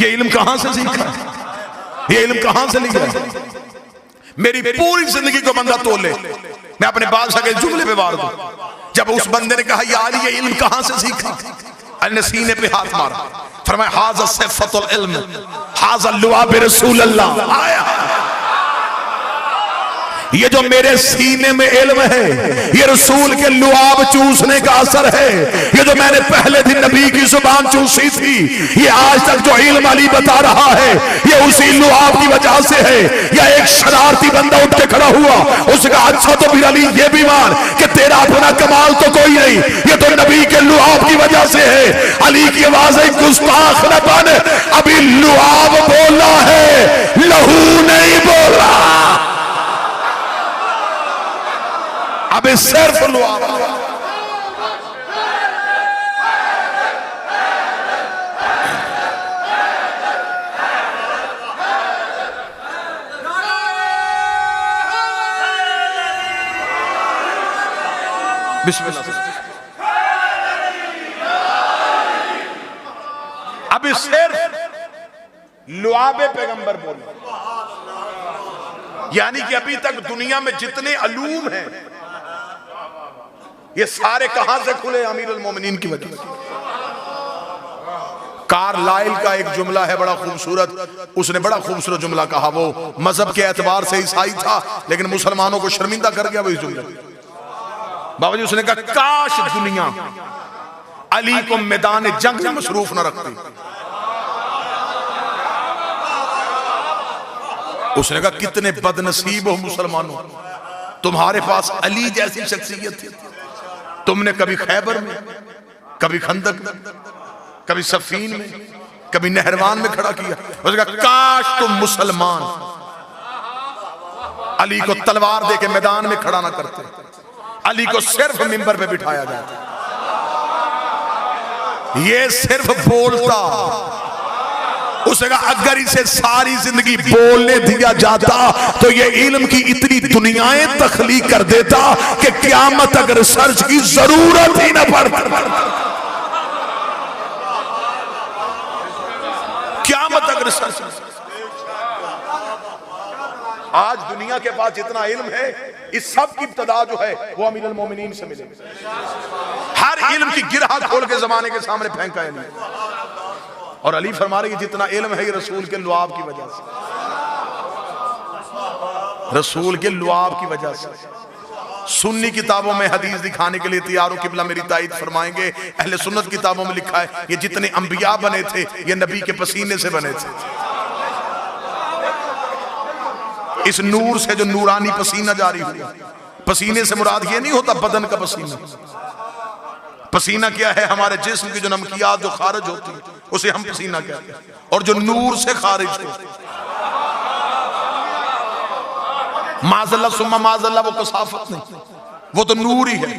S1: ये इल्म कहां से सीखा, ये इल्म कहां से लिया? मेरी पूरी जिंदगी को बंदा तोले, मैं अपने बादशाह के जुमले पे वार दूं। जब उस बंदे ने कहा यार ये इल्म कहां से सीखा, अली ने सीने पे हाथ मारा, फरमाया हाज़ा सिफ़तुल इल्म, हाज़ा लुआब रसूल अल्लाह। आया ये जो मेरे सीने में इल्म है, ये रसूल के लुआब चूसने का असर है। ये जो मैंने पहले दिन नबी की जुबान चूसी थी, ये आज तक जो इल्म अली बता रहा है, ये उसी लुआब की वजह से है। या एक शरारती बंदा उठ के खड़ा हुआ, उसका अच्छा तो फिर अली ये भी मान कि तेरा अपना कमाल तो कोई नहीं, ये तो नबी के लुआब की वजह से है। अली की आवाज है गुस्ताख न बन, अभी लुआब बोला है, लहू नहीं बोला। अबे सिर्फ लुआब। बिस्मिल्लाह। अबे सिर्फ लुआबे पैगंबर बोले। यानी कि अभी तक दुनिया में जितने अलूम हैं ये सारे कहां से खुले? अमीरुल मोमिनीन की वजह से। कारलाइल का एक जुमला है बड़ा खूबसूरत, उसने बड़ा खूबसूरत जुमला कहा। वो मजहब के एतबार से ईसाई था लेकिन मुसलमानों को शर्मिंदा कर गया वो इस जुमले। बाबा जी उसने कहा काश दुनिया अली को मैदान जंग में मसरूफ न रखती। उसने कहा कितने बदनसीब हो मुसलमानों, तुम्हारे पास अली जैसी शख्सियत थी। तुमने कभी खैबर में, कभी खंदक में, कभी सफीन में, कभी नहरवान में खड़ा किया। उसने कहा काश तुम मुसलमान अली को तलवार दे के मैदान में खड़ा ना करते, अली को सिर्फ मिंबर पे बिठाया जाता। ये सिर्फ बोलता। उसने कहा अगर इसे सारी जिंदगी बोलने दिया जाता तो ये इल्म की इतनी दुनियाएं तख्लीक कर देता कि क़यामत तक रिसर्च की जरूरत ही ना पड़ती। क़यामत तक रिसर्च। आज दुनिया के पास जितना इल्म है इस सब की इब्तदा जो है वो अमीरुल मोमिनीन से मिलेगी। हर इल्म की गिरहा खोल के जमाने के सामने फेंका है अली। और अली फरमा रहे जितना इल्म है ये रसूल के लुआब की वजह से, रसूल के लुआब की वजह से। सुन्नी किताबों में हदीस दिखाने के लिए तैयार हो, किबला मेरी ताईद फरमाएंगे। अहले सुन्नत किताबों में लिखा है ये जितने अंबिया बने थे ये नबी के पसीने से बने थे। इस नूर से जो नूरानी पसीना जारी हुआ, पसीने से मुराद ये नहीं होता बदन का पसीना। पसीना क्या है? हमारे जिस्म की जो नमकियात जो खारिज होती है उसे हम पसीना कहते हैं। और जो नूर से खारिज हो, माज़ल्ला सुम्मा माज़ल्ला, वो कसाफत नहीं, वो तो नूर ही है।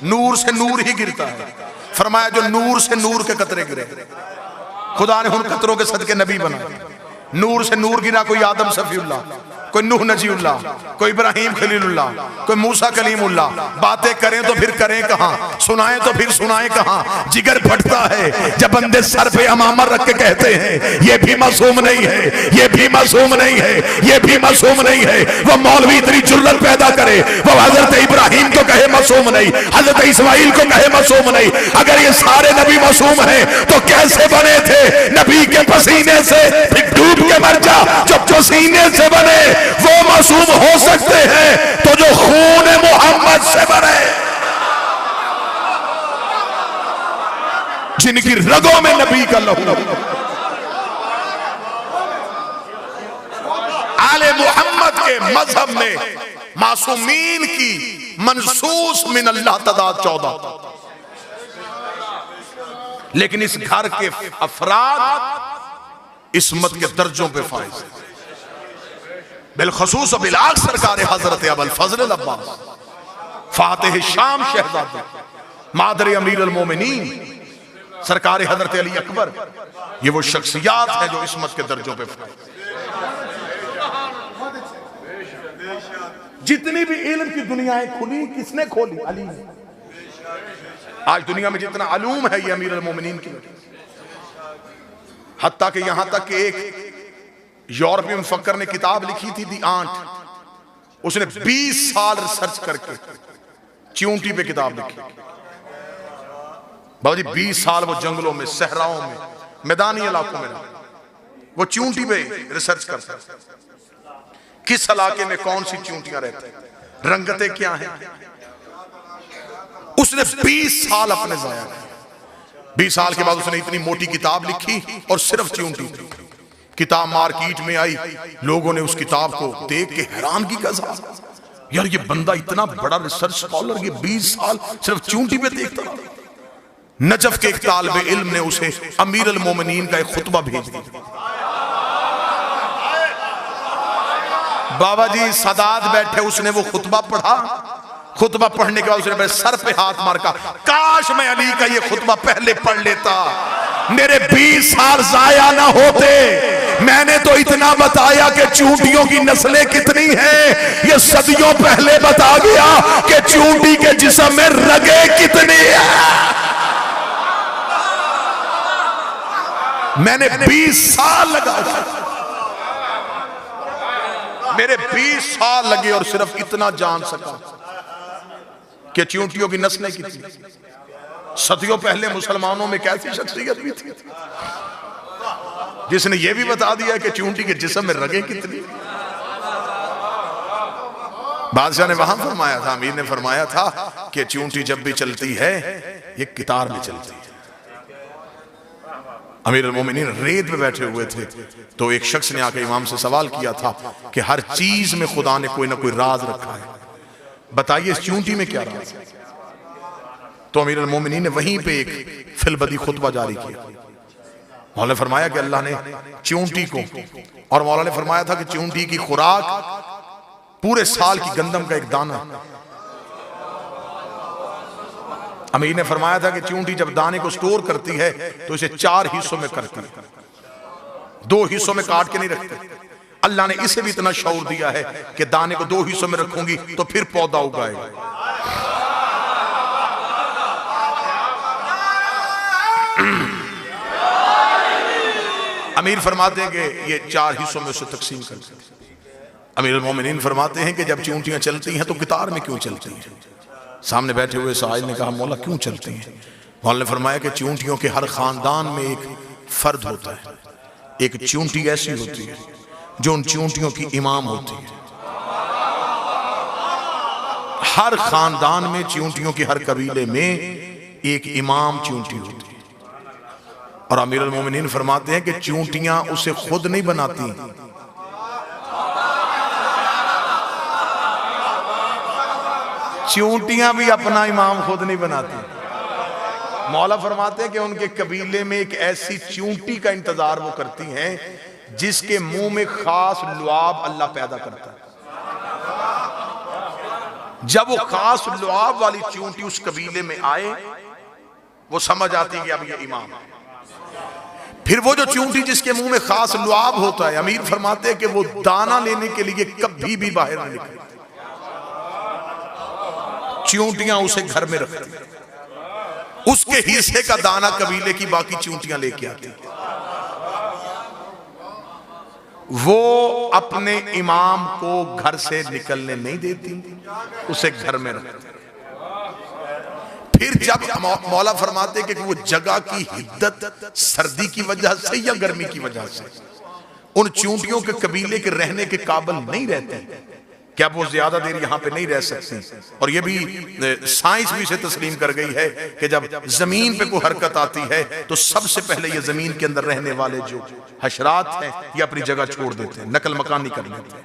S1: नूर से नूर ही गिरता है। फरमाया जो नूर से नूर के कतरे गिरे, खुदा ने उन कतरों के सदके नबी बनाए। नूर से नूर गिरा, कोई आदम सफीउल्लाह, कोई नूह नजीउल्लाह, कोई इब्राहिम खलीलुल्लाह, कोई मूसा कलीमुल्लाह। बातें करें तो फिर करें कहां, सुनाएं तो फिर सुनाएं कहां। जिगर फटता है जब बंदे सर पे अमामा रख के कहते हैं ये भी मासूम नहीं है, ये भी मासूम नहीं है, ये भी मासूम नहीं है। वो मौलवी इतनी जुर्रत पैदा करे, वो हजरत इब्राहिम को कहे मासूम नहीं, हजरत इस्माइल को कहे मासूम नहीं। अगर ये सारे नबी मासूम हैं तो कैसे बने थे? नबी के पसीने से। फिर डूब के मर जा। जो पसीने से बने वो मासूम हो सकते हैं तो जो खून मोहम्मद से बने, जिनकी रगों में नबी का लहू, आले मोहम्मद के मजहब में मासूमीन की मनसूस मिन अल्लाह तादाद 14। लेकिन इस घर के अफराद इस्मत के दर्जों पे फाइज, बिलखसूस बिलाग सरकार हजरत अबुल फजल अब्बास फातिह शाम शहजादे मादर अमीरुल मोमिनीन सरकार हजरत अली अकबर, ये वो शख्सियात है जो इस्मत के दर्जों पे फाइज। जितनी भी इल्म की दुनियाएं खुली किसने खोली? अली ने। आज दुनिया में जितना अलूम है ये अमीरुल मोमिनीन की वजह से। हत्ता कि यहां तक कि एक यूरोपीय मुफक्कर ने किताब लिखी थी दी आंट। उसने 20 साल रिसर्च करके चींटी पे किताब लिखी। बाबा जी 20 साल वो जंगलों में, सहराओं में, मैदानी इलाकों में वो चींटी पे रिसर्च करता है। किस इलाके में कौन सी चींटियां रहती हैं, रंगतें क्या हैं। उसने 20 साल अपने जाया किए। 20 साल के बाद उसने इतनी मोटी किताब लिखी और सिर्फ चींटी थी। किताब मार्केट में आई, लोगों ने उस किताब को देख के हैरानगी का इज़हार, यार ये बंदा इतना बड़ा रिसर्च स्कॉलर, ये 20 साल सिर्फ चींटी पे देखता रहा। नजफ के एक तालिब इल्म ने उसे अमीरुल मोमिनीन का एक खुतबा भेज दिया। बाबा जी सादात बैठे, उसने वो खुतबा पढ़ा। खुतबा पढ़ने के बाद उसने मेरे सर पे हाथ मार का, काश मैं अली का ये खुतबा पहले पढ़ लेता, मेरे 20 साल जाया ना होते। मैंने तो इतना बताया कि चूंटियों की नस्लें कितनी हैं, ये सदियों पहले बता गया कि चूंटी के जिस्म में रगे कितनी है। मैंने 20 साल लगाया। मेरे 20 साल लगे और सिर्फ इतना जान सका कि चींटियों की नस्लें कितनी। सदियों पहले मुसलमानों में कैसी शख्सियत भी थी जिसने यह भी बता दिया कि चींटी के जिस्म में रगें कितनी। बादशाह ने वहां फरमाया था, अमीर ने फरमाया था कि चींटी जब भी चलती है ये कितार में चलती है। अमीर अल-मोमिनीन रेत पे बैठे हुए थे तो एक शख्स ने आकर इमाम से सवाल किया था कि हर चीज में खुदा ने कोई ना कोई राज रखा है, बताइए इस चींटी में क्या राज है। तो अमीर अल-मोमिनीन ने वहीं पे एक फिलबदी खुतबा जारी किया। मौला ने फरमाया कि अल्लाह ने चींटी को, और मौला ने फरमाया था कि चींटी की खुराक पूरे साल की गंदम का एक दाना। अमीर ने फरमाया था कि चींटी जब दाने को स्टोर करती है तो इसे 4 हिस्सों में करती है, 2 हिस्सों में काट के नहीं रखते। अल्लाह ने इसे भी इतना शऊर दिया है कि दाने को 2 हिस्सों में रखूंगी तो फिर पौधा उगाएगा। अमीर फरमाते हैं कि ये 4 हिस्सों में उसे तकसीम करते हैं। अमीर अल-मोमिनीन फरमाते हैं कि जब चींटियां चलती हैं तो कितार में क्यों चलती हैं। सामने बैठे हुए साहिल ने कहा, मौला क्यों चलती हैं। मौला ने फरमाया कि चींटियों के हर खानदान में एक फर्द होता है, एक चींटी ऐसी होती है जो उन चींटियों की इमाम होती है। हर खानदान में चींटियों के हर कबीले में एक इमाम चींटी होती है। और अमीर अल-मोमिनीन फरमाते हैं कि चींटियां उसे खुद नहीं बनाती, चींटियां भी अपना इमाम खुद नहीं बनाती। मौला फरमाते हैं कि उनके कबीले में एक ऐसी चींटी का इंतजार वो करती हैं जिसके मुंह में खास लुआब अल्लाह पैदा करता है। जब वो खास लुआब वाली चींटी उस कबीले में आए वो समझ आती है कि अब ये इमाम है। फिर वो जो चींटी जिसके मुंह में खास लुआब होता है, अमीर फरमाते हैं कि वो दाना लेने के लिए कभी भी बाहर नहीं निकलती। चींटियां उसे घर में रखती, उसके हिस्से का दाना कबीले की बाकी चींटियां लेके आती। वो अपने इमाम को घर से निकलने नहीं देती, उसे घर में रखती। फिर जब मौला फरमाते कि वो जगह की हिद्दत सर्दी की वजह से या गर्मी की वजह से उन चींटियों के कबीले के रहने के काबिल नहीं रहते, क्या वो ज्यादा देर यहाँ पे नहीं रह सकती। और ये भी साइंस भी इसे तस्लीम कर गई है कि जब जमीन पे कोई हरकत आती है तो सबसे पहले ये जमीन के अंदर रहने वाले जो हशरात हैं ये अपनी जगह छोड़ देते हैं, नकल मकानी कर लेते हैं,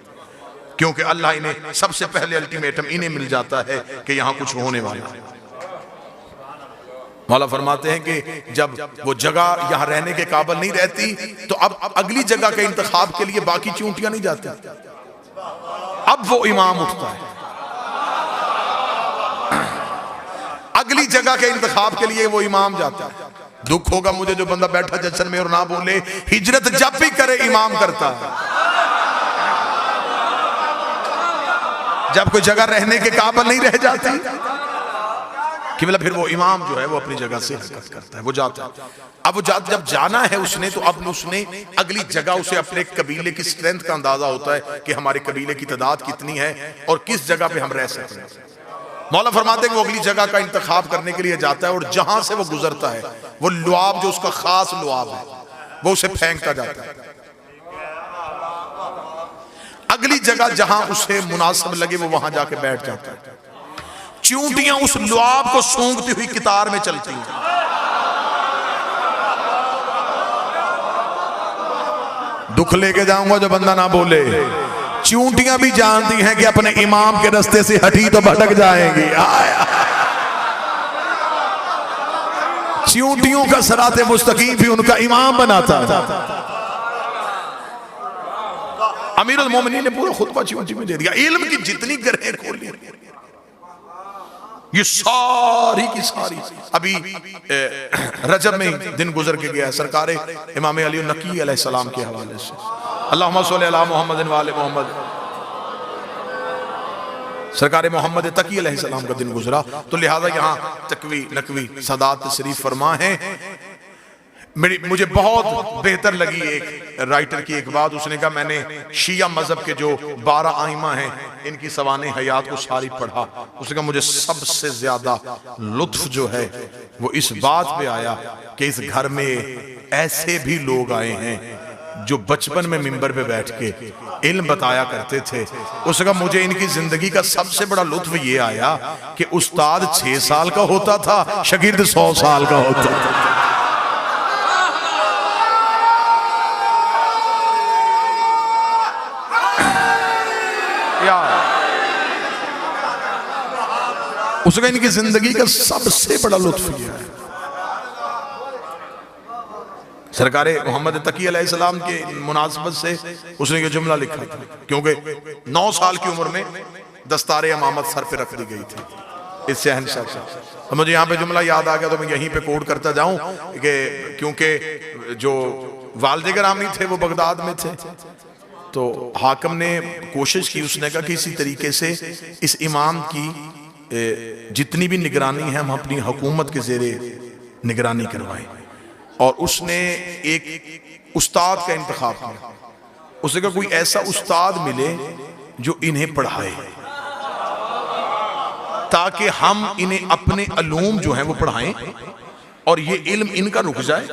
S1: क्योंकि अल्लाह इन्हें सबसे पहले अल्टीमेटम इन्हें मिल जाता है कि यहाँ कुछ होने वाला है। मौला फरमाते हैं कि जब वो जगह यहाँ रहने के काबिल नहीं रहती तो अब अगली जगह के इंतखाब के लिए बाकी चींटियां नहीं जाती, अब वो इमाम उठता है। अगली जगह के इंतखाब के लिए वो इमाम जाता है। दुख होगा मुझे जो बंदा बैठा जश्न में और ना बोले, हिजरत जब भी करे इमाम करता है। जब कोई जगह रहने के काबिल नहीं रह जाती कि मतलब फिर वो इमाम जो है वो अपनी जगह से हरकत करता है, वो जाता है। अब वो जब जाना है उसने तो अब उसने अगली जगह उसे अपने कबीले की स्ट्रेंथ का अंदाजा होता है कि हमारे कबीले की तादाद कितनी है और किस जगह पे हम रह सकते हैं। मौला फरमाते हैं कि वो अगली जगह का इंतखाब करने के लिए जाता है और जहां से वो गुजरता है वो लुआब जो उसका खास लुआब है वो उसे फेंकता जाता है। अगली जगह जहां उसे मुनासिब लगे वो वहां जाके बैठ जाता है। चींटियां उस लुआब को सूंघती हुई कितार में चलती हैं। दुख लेके जाऊंगा जो बंदा ना बोले। चींटियां भी जानती हैं कि अपने इमाम के रास्ते से हटी तो भटक जाएंगी। चींटियों का सराते मुस्तकीम भी उनका इमाम बनाता था। अमीर अल-मोमिनीन ने पूरा खुतबा चींटी में दे दिया, इल्म की जितनी गरहें खोली ये सारी की सारी। अभी रजब में दिन गुजर के गया सरकार इमाम अली नकी अलैहिस्सलाम के हवाले से, अल्लाहुम्मा सल्ली अला मुहम्मद व आले मोहम्मद, सरकार मोहम्मद तकी अलैहिस्सलाम का दिन गुजरा। तो लिहाजा यहाँ तकवी नकवी सदात तशरीफ फरमा है।
S2: मुझे बहुत बेहतर लगी एक राइटर की एक बात। उसने कहा मैंने शिया मजहब के जो 12 आइमा हैं इनकी सवाने हयात को सारी पढ़ा। उसने कहा मुझे सबसे ज्यादा लुत्फ जो है वो इस बात पे आया कि इस घर में ऐसे भी लोग आए हैं जो बचपन में मिंबर पे बैठ के इल्म बताया करते थे। उसने कहा मुझे इनकी जिंदगी का सबसे बड़ा लुत्फ ये आया कि उस्ताद 6 साल का होता था, शागिर्द 100 साल का होता था। उसका इनकी जिंदगी का सबसे बड़ा लुत्फ यह है। सरकार मोहम्मद तकी अलैहिस्सलाम के मुनासबत से उसने ये जुमला लिखा था, क्योंकि 9 साल की उम्र में दस्तारे इमामत सर पे रख दी गई थी इस शहंशाह से। तो मुझे यहाँ पे जुमला याद आ गया तो मैं यहीं पे कोट करता जाऊं कि क्योंकि जो वालिद गिरामी थे वो बगदाद में थे, तो हाकिम ने कोशिश की, उसने कहा कि इसी तरीके से इस इमाम की जितनी भी निगरानी है हम अपनी हुकूमत के ज़ेरे निगरानी करवाएं। और उसने एक उस्ताद का इंतखाब किया। उसने कहा कोई ऐसा उस्ताद मिले जो इन्हें पढ़ाए ताकि हम इन्हें अपने अलूम जो हैं वो पढ़ाएं और ये इल्म इनका रुक जाए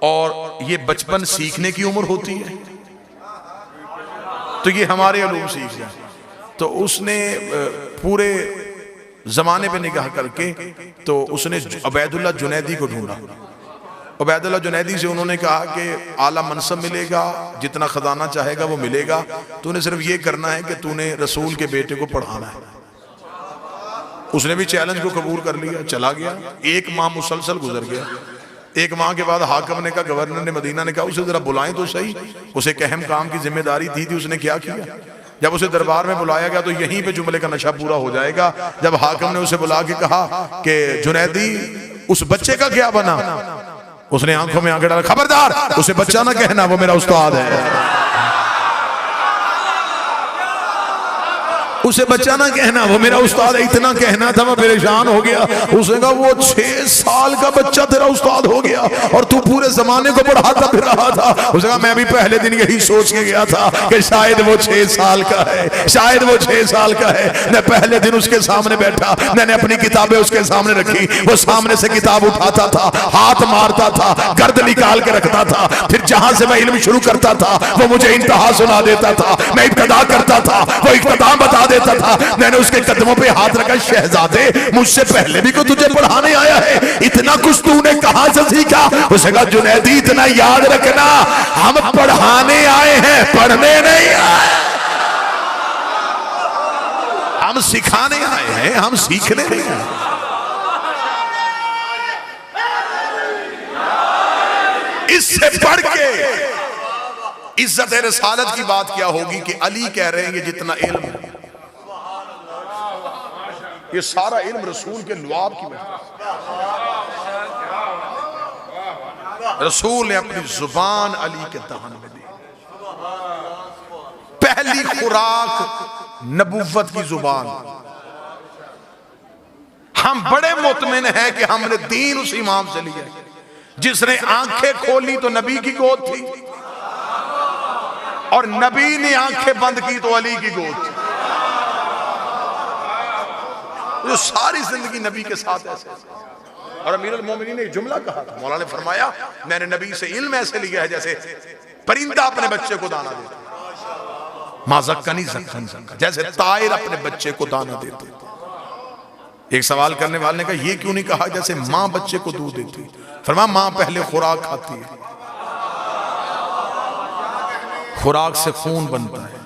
S2: और ये बचपन सीखने की उम्र होती है तो ये हमारे अलूम सीख जाए। तो उसने पूरे जमाने पे निगाह करके तो उसने उबैदुल्लाह जुनैदी को ढूंढा। उबैदुल्लाह जुनैदी से उन्होंने कहा कि आला मनसब मिलेगा, जितना खजाना चाहेगा वो मिलेगा, तूने सिर्फ ये करना है कि तूने रसूल के बेटे को पढ़ाना है। उसने भी चैलेंज को कबूल कर लिया, चला गया। 1 माह मुसलसल गुजर गया। 1 माह के बाद हाकिम ने कहा, गवर्नर ने मदीना ने कहा उसे जरा बुलाएं तो सही। उसे एक अहम काम की जिम्मेदारी दी थी, उसने क्या किया? जब उसे दरबार में बुलाया गया तो यहीं पे जुमले का नशा पूरा हो जाएगा। जब हाकिम ने उसे बुला के कहा कि जुनैदी उस बच्चे का क्या बना, उसने आंखों में आंखें डाला, खबरदार उसे बच्चा ना कहना, वो मेरा उस्ताद है। उसे बच्चा ना कहना, वो मेरा उस्ताद है। इतना कहना था, मैं परेशान हो गया। उसने कहा वो 6 साल का बच्चा तेरा उस्ताद हो गया और तू पूरे जमाने को पढ़ाता फिर रहा था। उसने कहा मैं भी पहले दिन यही सोच के गया था कि शायद वो 6 साल का है, शायद वो 6 साल का है। मैं पहले दिन उसके सामने बैठा, मैंने अपनी किताबें उसके सामने रखी, वो सामने से किताब उठाता था, हाथ मारता था, गर्द निकाल के रखता था, फिर जहां से मैं इल्म शुरू करता था वो मुझे इंतहा सुना देता था, मैं इब्तिदा करता था वो इख्तिताम बता देता था। मैंने उसके कदमों पे हाथ रखा, शहजादे मुझसे पहले भी को तुझे पढ़ाने आया है, इतना कुछ तूने कहां से सीखा? उसने कहा जुनैदी इतना याद रखना, हम पढ़ाने आए हैं, पढ़ने नहीं आए। हम सिखाने आए हैं, हम सीखने नहीं आए। इससे बढ़ के इज्जत रिसालत की बात क्या होगी कि अली कह रहे हैं कि जितना इल्म है ये सारा इल्म रसूल के लुआब की वजह से। रसूल ने अपनी जुबान अली के दहन में दी। पहली खुराक नबुव्वत की जुबान। हम बड़े मुतमिन हैं कि हमने दीन उस इमाम से लिया जिसने आंखें खोली तो नबी की गोद थी और नबी ने आंखें बंद की तो अली की गोद थी। जो सारी जिंदगी नबी के साथ ऐसे। और अमीरुल मोमिनीन ने एक जुमला कहा था, मौला ने फरमाया मैंने नबी से इल्म ऐसे लिया है जैसे परिंदा अपने बच्चे को दाना देता, माज़क्कनी ज़क्कन ज़क्कन, जैसे तायर अपने बच्चे को दाना देते। एक सवाल करने वाले ने कहा ये क्यों नहीं कहा जैसे माँ बच्चे को दूध देती? फरमाया माँ पहले खुराक खाती है, खुराक से खून बनता है,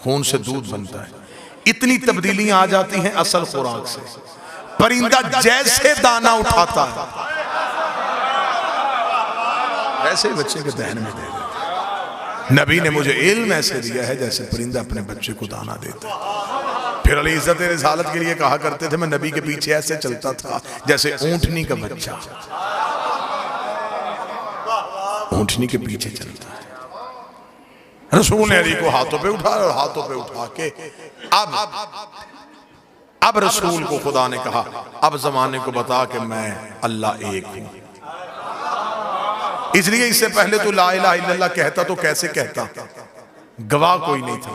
S2: खून से दूध बनता है। इतनी तब्दीलियां आ जाती हैं असल खुराक से। परिंदा जैसे दाना उठाता है वैसे ही बच्चे के दहन में दे देता। नबी ने मुझे इल्म ऐसे दिया है जैसे परिंदा अपने बच्चे को दाना देता है। फिर अली इज्जत रिसालत के लिए कहा करते थे मैं नबी के पीछे ऐसे चलता था जैसे ऊंटनी का बच्चा ऊंटनी के पीछे चलता है। रसूल ने अली को हाथों पे उठाया और हाथों पे उठा के अब रसूल को खुदा ने कहा अब जमाने को बता कि मैं अल्लाह एक हूं। इसलिए इससे पहले तो ला इलाहा इल्लल्लाह कहता तो कैसे कहता, गवाह कोई नहीं था।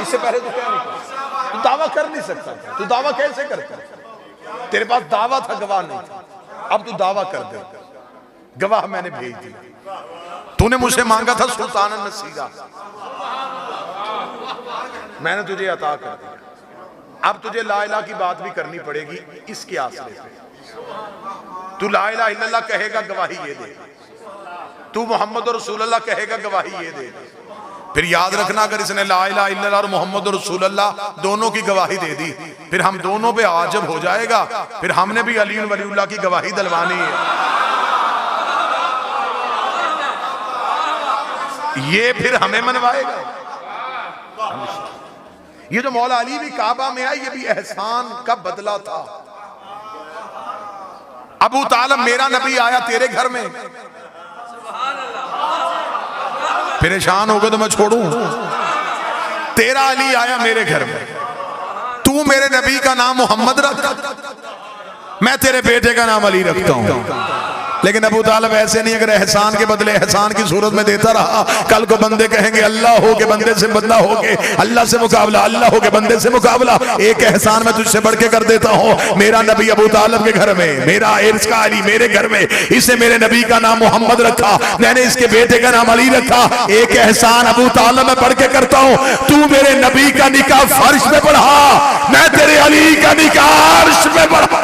S2: इससे पहले तो क्या नहीं था, तू दावा कर नहीं सकता, तू दावा कैसे करता, तेरे पास दावा था, गवाह नहीं था। अब तू दावा कर दे, गवाह मैंने भेज दिया, तूने मुझसे मांगा था सुल्तान नसीरा, मैंने तुझे अता कर दिया। अब तुझे ला इलाहा की बात भी करनी पड़ेगी इसके आसरे से। तू ला इलाहा इल्लल्लाह कहेगा, गवाही ये दे, तू मोहम्मद रसूलुल्लाह कहेगा, गवाही ये दे। फिर याद रखना, अगर इसने ला इलाहा इल्लल्लाह और मोहम्मद रसूलुल्लाह दोनों की गवाही दे दी, फिर हम दोनों पे आजब हो जाएगा, फिर हमने भी अली वलीउल्लाह की गवाही दिलवानी है। ये फिर हमें मनवाएगा। ये जो मौला अली भी काबा में आए, ये भी एहसान का बदला था। अबू तालिब मेरा नबी आया तेरे घर में, परेशान हो गए तो मैं छोड़ूं? तेरा अली आया मेरे घर में, तू मेरे नबी का नाम मोहम्मद रख, मैं तेरे बेटे का नाम अली रखता हूं। लेकिन अबू तालिब ऐसे नहीं, अगर एहसान के बदले एहसान की सूरत में देता रहा, कल को बंदे कहेंगे अल्लाह हो के बंदे से बंदा हो के अल्लाह से मुकाबला, अल्लाह हो के बंदे से मुकाबला। एक एहसान मैं तुझसे बढ़ के कर देता हूँ, मेरा नबी अबू तालिब के घर में, मेरा इर्स का अली मेरे घर में, इसे मेरे नबी का नाम मोहम्मद रखा, मैंने इसके बेटे का नाम अली रखा। एक एहसान अबू तालिब में बढ़ के करता हूँ, तू मेरे नबी का निकाह फर्श में पढ़ा, मैं तेरे अली का निकाह अर्श में पढ़ा।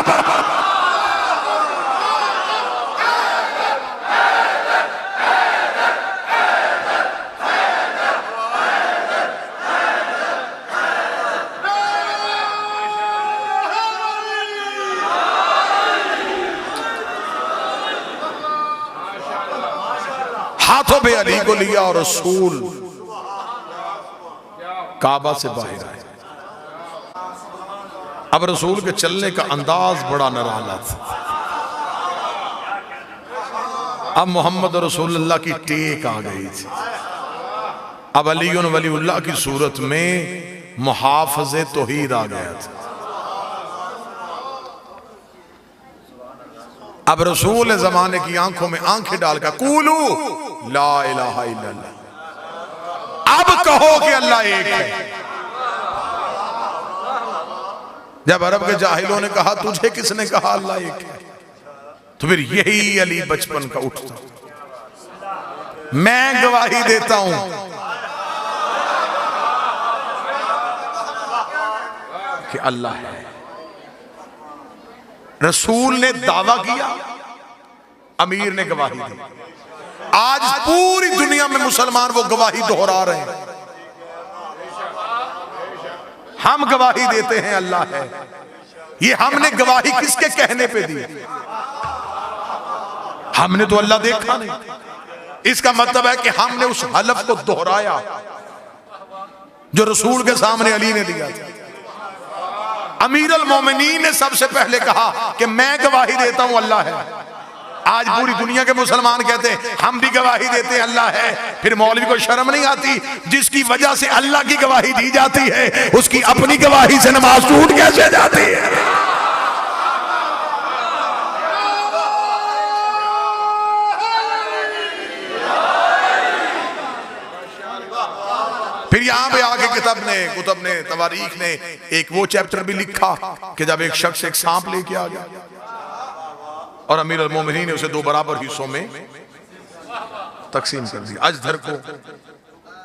S2: हाथों पे अली को लिया और रसूल काबा से बाहर आए। अब रसूल के चलने का अंदाज बड़ा निराला था। अब मोहम्मद रसूलुल्लाह की टेक आ गई थी। अब अली वलीउल्लाह की सूरत में मुहाफ़िज़े तौहीद आ गया था। अब रसूल जमाने की आंखों में आंखें डालकर कूलू ला इलाहा इल्लल्लाह, अब कहो कि अल्लाह एक है। जब अरब के जाहिलों ने कहा तुझे किसने कहा अल्लाह एक है, तो फिर यही अली बचपन का उठता, मैं गवाही देता हूं कि अल्लाह है। रसूल ने दावा किया, अमीर ने गवाही दी। आज पूरी दुनिया में मुसलमान वो गवाही दोहरा रहे हैं। हम गवाही देते हैं अल्लाह है। ये हमने गवाही किसके कहने पे दी? हमने तो अल्लाह देखा नहीं। इसका मतलब है कि हमने उस हलफ को दोहराया जो रसूल के सामने अली ने दिया था। अमीर अल मोमिनीन ने सबसे पहले कहा कि मैं गवाही देता हूं अल्लाह है। आज पूरी दुनिया के मुसलमान कहते हैं हम भी गवाही देते हैं अल्लाह है। फिर मौलवी को शर्म नहीं आती? जिसकी वजह से अल्लाह की गवाही दी जाती है, उसकी अपनी गवाही से नमाज टूट कैसे जाती है? फिर यहां पे आके कुतुब ने तवारीख ने एक वो चैप्टर भी लिखा कि जब एक शख्स एक सांप लेके आ गया और अमीर अल मोमिनीन ने उसे दो बराबर हिस्सों में तकसीम कर दिया, अजधर को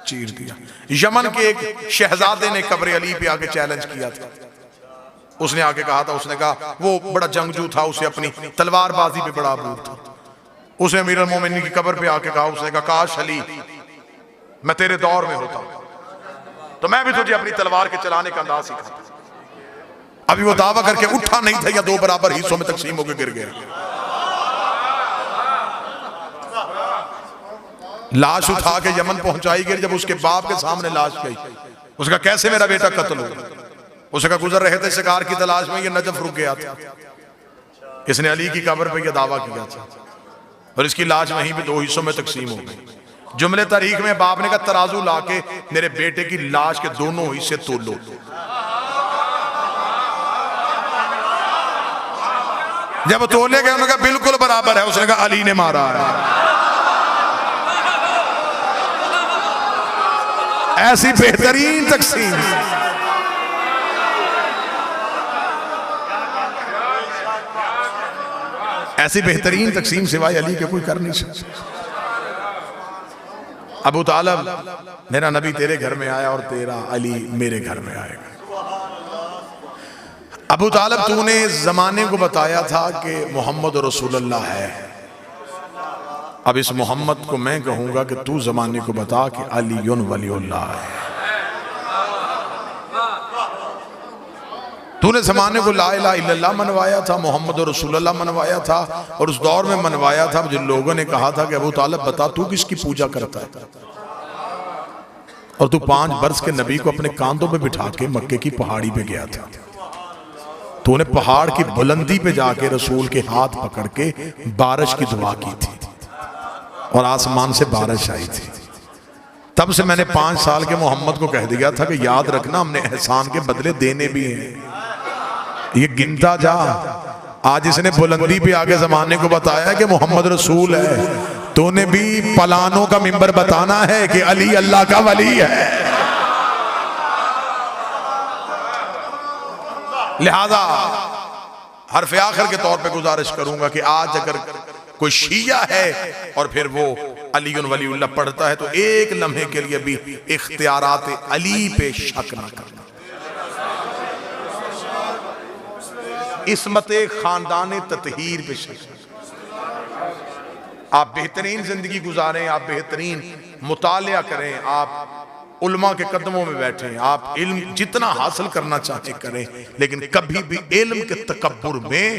S2: चीर दिया। यमन के एक शहजादे ने कब्र अली पे आके चैलेंज किया था। उसने आके कहा था, उसने कहा वो बड़ा जंगजू था, उसे अपनी तलवारबाजी पे बड़ा अबूर था। उसने अमीर अल मोमिनीन की कब्र पे आके कहा, उसने कहा काश अली मैं तेरे दौर में होता तो मैं भी तुझे अपनी तलवार के चलाने का अंदाज सिखाता। अभी वो दावा करके उठा नहीं था या दो बराबर हिस्सों में तकसीम होकर गिर गया। लाश उठा के यमन पहुंचाई गई। जब उसके बाप के सामने लाश गई, उसका कैसे मेरा बेटा कत्ल हो? उसका गुजर रहे थे शिकार की तलाश में, ये नजफ रुक गया था। इसने अली की कब्र पे यह दावा किया था और इसकी लाश वहीं पे दो हिस्सों में तकसीम हो गई। जुमले तारीख में बाप ने कहा तराजू लाके मेरे बेटे की लाश के दोनों हिस्से तोल लो। जब तोले गए उन्होंने कहा बिल्कुल बराबर है, उसने कहा अली ने मारा है। ऐसी बेहतरीन तकसीम, ऐसी बेहतरीन तकसीम सिवाय अली के कोई कर नहीं सकता। अबू तालिब, मेरा नबी तेरे घर में आया और तेरा अली मेरे घर में आएगा। अबू तालिब, तूने जमाने को बताया था कि मोहम्मद रसूलुल्लाह है, अब इस मोहम्मद को मैं कहूंगा कि तू जमाने को बता कि अली वलीउल्लाह है। तूने जमाने को ला इलाहा इल्लल्लाह मनवाया था, मोहम्मद रसूलुल्लाह मनवाया था, और उस दौर में मनवाया था जिन लोगों ने कहा था कि अबू तालिब बता तू किसकी पूजा करता है, और तू 5 बरस के नबी को अपने कांधों पे बिठा के मक्के की पहाड़ी पे गया था। तूने पहाड़ की बुलंदी पे जाके रसूल के हाथ पकड़ के बारिश की दुआ की थी और आसमान से बारिश आई थी। तब से मैंने 5 साल के मोहम्मद को कह दिया था कि याद रखना हमने एहसान के बदले देने भी हैं, ये गिनता जा। आज इसने बुलंदी पे आगे जमाने को बताया कि मोहम्मद रसूल है, तूने भी पलानों का मिंबर बताना है कि अली अल्लाह का वली है। लिहाजा हरफ आखिर के तौर पे गुजारिश करूंगा कि आज अगर कोई शिया है और फिर वो अली वलीउल्लाह पढ़ता है तो एक लम्हे के लिए भी इख्तियारात अली पे शक न करना। इस्मत खानदान ततहीर पे शक। आप बेहतरीन जिंदगी गुजारें, आप बेहतरीन मुतालिया करें, आप उल्मा के कदमों में बैठें, आप इल्म जितना हासिल करना चाहते करें, लेकिन कभी भी इल्म के तकब्बुर में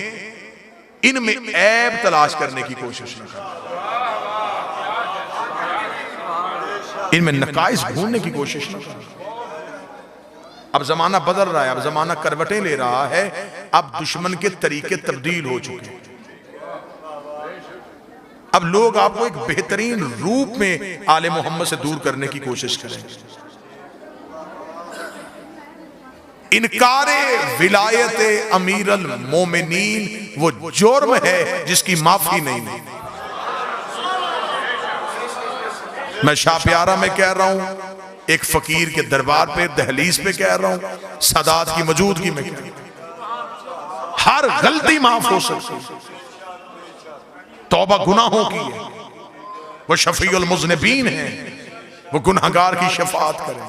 S2: इनमें ऐब तलाश करने की कोशिश न करें, इनमें नकाइस ढूंढने की कोशिश न करें। अब जमाना बदल रहा है, अब जमाना करवटें ले रहा है, अब दुश्मन के तरीके तब्दील हो चुके हैं। अब लोग आपको एक बेहतरीन रूप में आले मोहम्मद से दूर करने की कोशिश करेंगे। इनकारे विलायत अमीरुल मोमिनीन वो जुर्म है जिसकी माफी नहीं। मैं शाह प्यारा में कह रहा हूं, एक फकीर के दरबार पे दहलीज पे कह रहा हूं, सादात की मौजूदगी में कह रहा हूं, हर गलती माफ हो सकती, तौबा गुनाहों की है, वो शफीउल मुज़निबीन है, वो गुनहगार की शफाअत करे,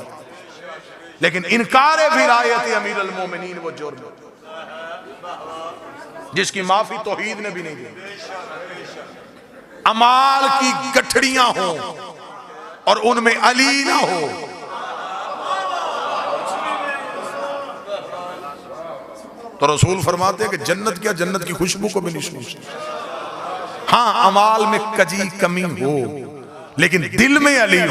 S2: लेकिन इनकार विलायत अमीरुल मोमिनीन वो जुर्म जिसकी माफी तौहीद ने भी नहीं दी। अमाल की गठड़ियां हो और उनमें अली ना हो, तो रसूल फरमाते हैं कि जन्नत क्या, जन्नत की खुशबू को भी नहीं सूंघते। हाँ, अमाल में कजी कमी हो लेकिन दिल में अली हो।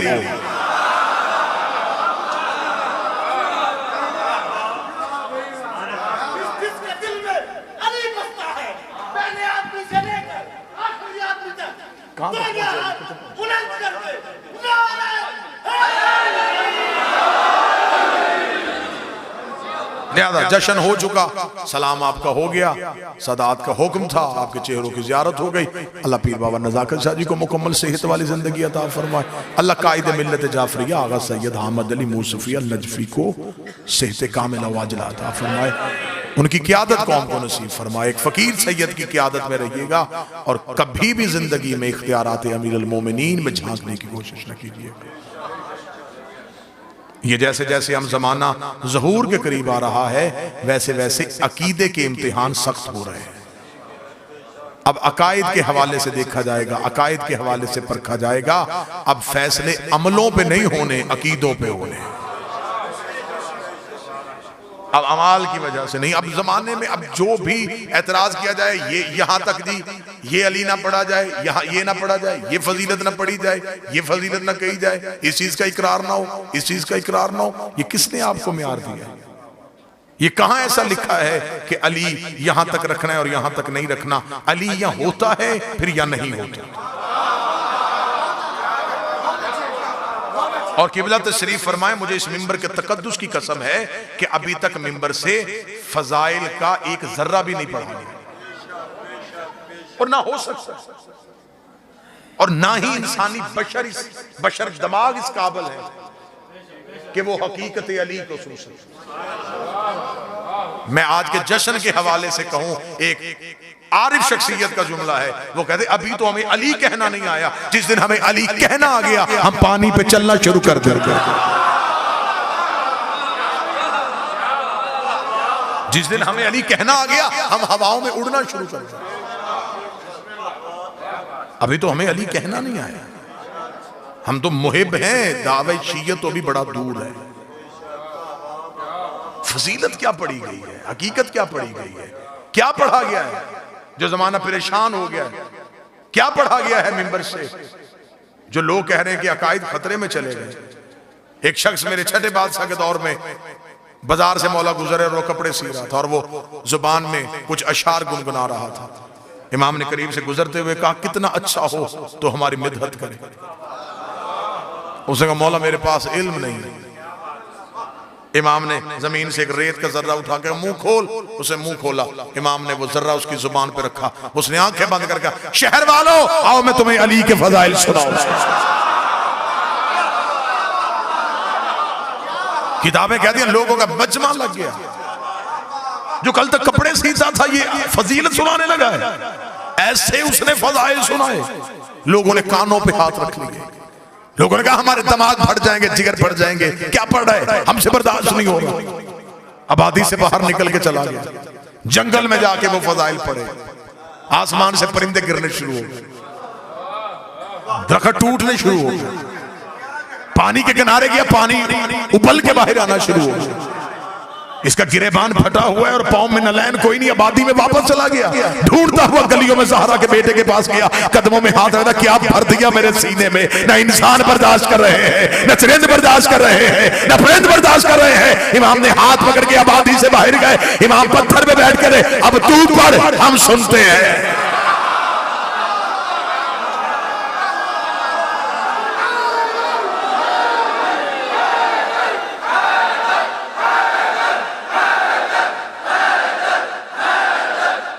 S3: जिसके दिल में अली बसता है, पहले आदमी से लेकर आखिरी आदमी तक दोनों हाथ बुलंद करके नारे
S2: लिहाजा जश्न हो चुका, सलाम आपका हो गया, सदात का हुक्म था, आपके चेहरों की ज़ियारत हो गई। अल्लाह पीर बाबा नज़ाकत शाह जी को मुकम्मल सेहत वाली ज़िंदगी अता फरमाए। अल्लाह कायद मिल्लत जाफरिया आगा सैयद अहमद अली मूसफिया नजफी को सेहत कामिल वाजिला अता फरमाए, उनकी क़ियादत कौम को नसीब फरमाए। एक फ़कीर सैयद की क़ियादत में रहिएगा और कभी भी ज़िंदगी में इख्तियारात अमीरुल मोमिनीन में झांकने की कोशिश न कीजिएगा। ये जैसे जैसे हम जमाना ज़हूर के करीब आ रहा है, वैसे वैसे अकीदे के इम्तिहान सख्त हो रहे हैं। अब अकायद के हवाले से देखा जाएगा, अकायद के हवाले से परखा जाएगा। अब फैसले अमलों पे नहीं होने, अकीदों पे होने। अब अमाल की वजह से नहीं। अब जमाने में अब जो भी एतराज किया जाए, ये यहां तक जी, ये अली ना पढ़ा जाए, यहाँ ये ना पढ़ा जाए, ये फजीलत ना पढ़ी जाए, ये फजीलत ना कही जाए, इस चीज का इकरार ना हो, इस चीज का इकरार ना हो, ये किसने आपको म्यार दिया? ये कहां ऐसा लिखा है कि अली यहां तक रखना है और यहां तक नहीं रखना? अली यहां होता है फिर या नहीं होता। और किबला तशरीफ फरमाए, मुझे इस मिंबर के तकद्दुस की कसम है कि अभी तक मिंबर से फजाइल का एक जर्रा भी नहीं पढ़ा गया। और ना हो सकता, और ना ही इंसानी बशर दिमाग इस काबिल है कि वो हकीकत अली को सुन सके। मैं आज के जश्न के हवाले से कहूं, एक आरिफ शख्सियत का जुमला है, वो कहते अभी तो हमें अली कहना नहीं आया, जिस दिन हमें अली कहना आ गया हम पानी पे चलना शुरू कर देंगे। जिस दिन हमें अली कहना आ गया हम हवाओं में उड़ना शुरू कर देंगे। अभी तो हमें अली कहना नहीं आया, हम तो मुहिब हैं, दावे शीयत तो भी बड़ा दूर है। फजीलत क्या पढ़ी गई है, हकीकत क्या पढ़ी गई है, क्या पढ़ा गया है जो जमाना परेशान हो गया है, क्या पढ़ा गया है मिंबर से जो लोग कह रहे हैं कि अकायद खतरे में चले गए। एक शख्स मेरे छठे बादशाह के दौर में बाजार से मौला गुजरे और वो कपड़े सी रहा था और वो जुबान में कुछ अशार गुनगुना रहा था। इमाम ने करीब से गुजरते हुए कहा कितना अच्छा हो तो हमारी मिदहत करे। उसने कहा मौला मेरे पास इल्म नहीं है। इमाम ने जमीन से एक रेत का जर्रा उठा कर मुंह खोल, उसे मुंह खोला। इमाम ने वो जर्रा उसकी जुबान पे रखा, उसने आंखें बंद कर कहा शहर वालों आओ मैं तुम्हें अली के फजाइल सुनाऊं। किताबें कहती हैं लोगों का मजमा लग गया, जो कल तक कपड़े सीता था ये फजीलत सुनाने लगा है। ऐसे उसने फजाइल सुनाए, लोगों ने कानों पे हाथ रख लिए। लोगों ने कहा हमारे दिमाग फट जाएंगे, जिगर फट जाएंगे, क्या पढ़ रहा है, हमसे बर्दाश्त नहीं हो रहा। आबादी से बाहर निकल के चला गया, जंगल में जाके वो फजाइल पढ़े। आसमान से परिंदे गिरने शुरू हो गए, दरख्त टूटने शुरू हो गए, पानी के किनारे गया, पानी उबल के बाहर आना शुरू हो गया। इसका गिरेबान फटा हुआ है और पाँव में नलैन कोई नहीं। आबादी में वापस चला गया, ढूंढता हुआ गलियों में ज़हरा के बेटे के पास गया, कदमों में हाथ रखा, क्या भर दिया मेरे सीने में। न इंसान बर्दाश्त कर रहे हैं, न चरिंद बर्दाश्त कर रहे हैं, न परिंद बर्दाश्त कर रहे हैं। इमाम ने हाथ पकड़ के आबादी से बाहर गए। इमाम पत्थर पे बैठ कर अब तू पढ़, हम सुनते हैं।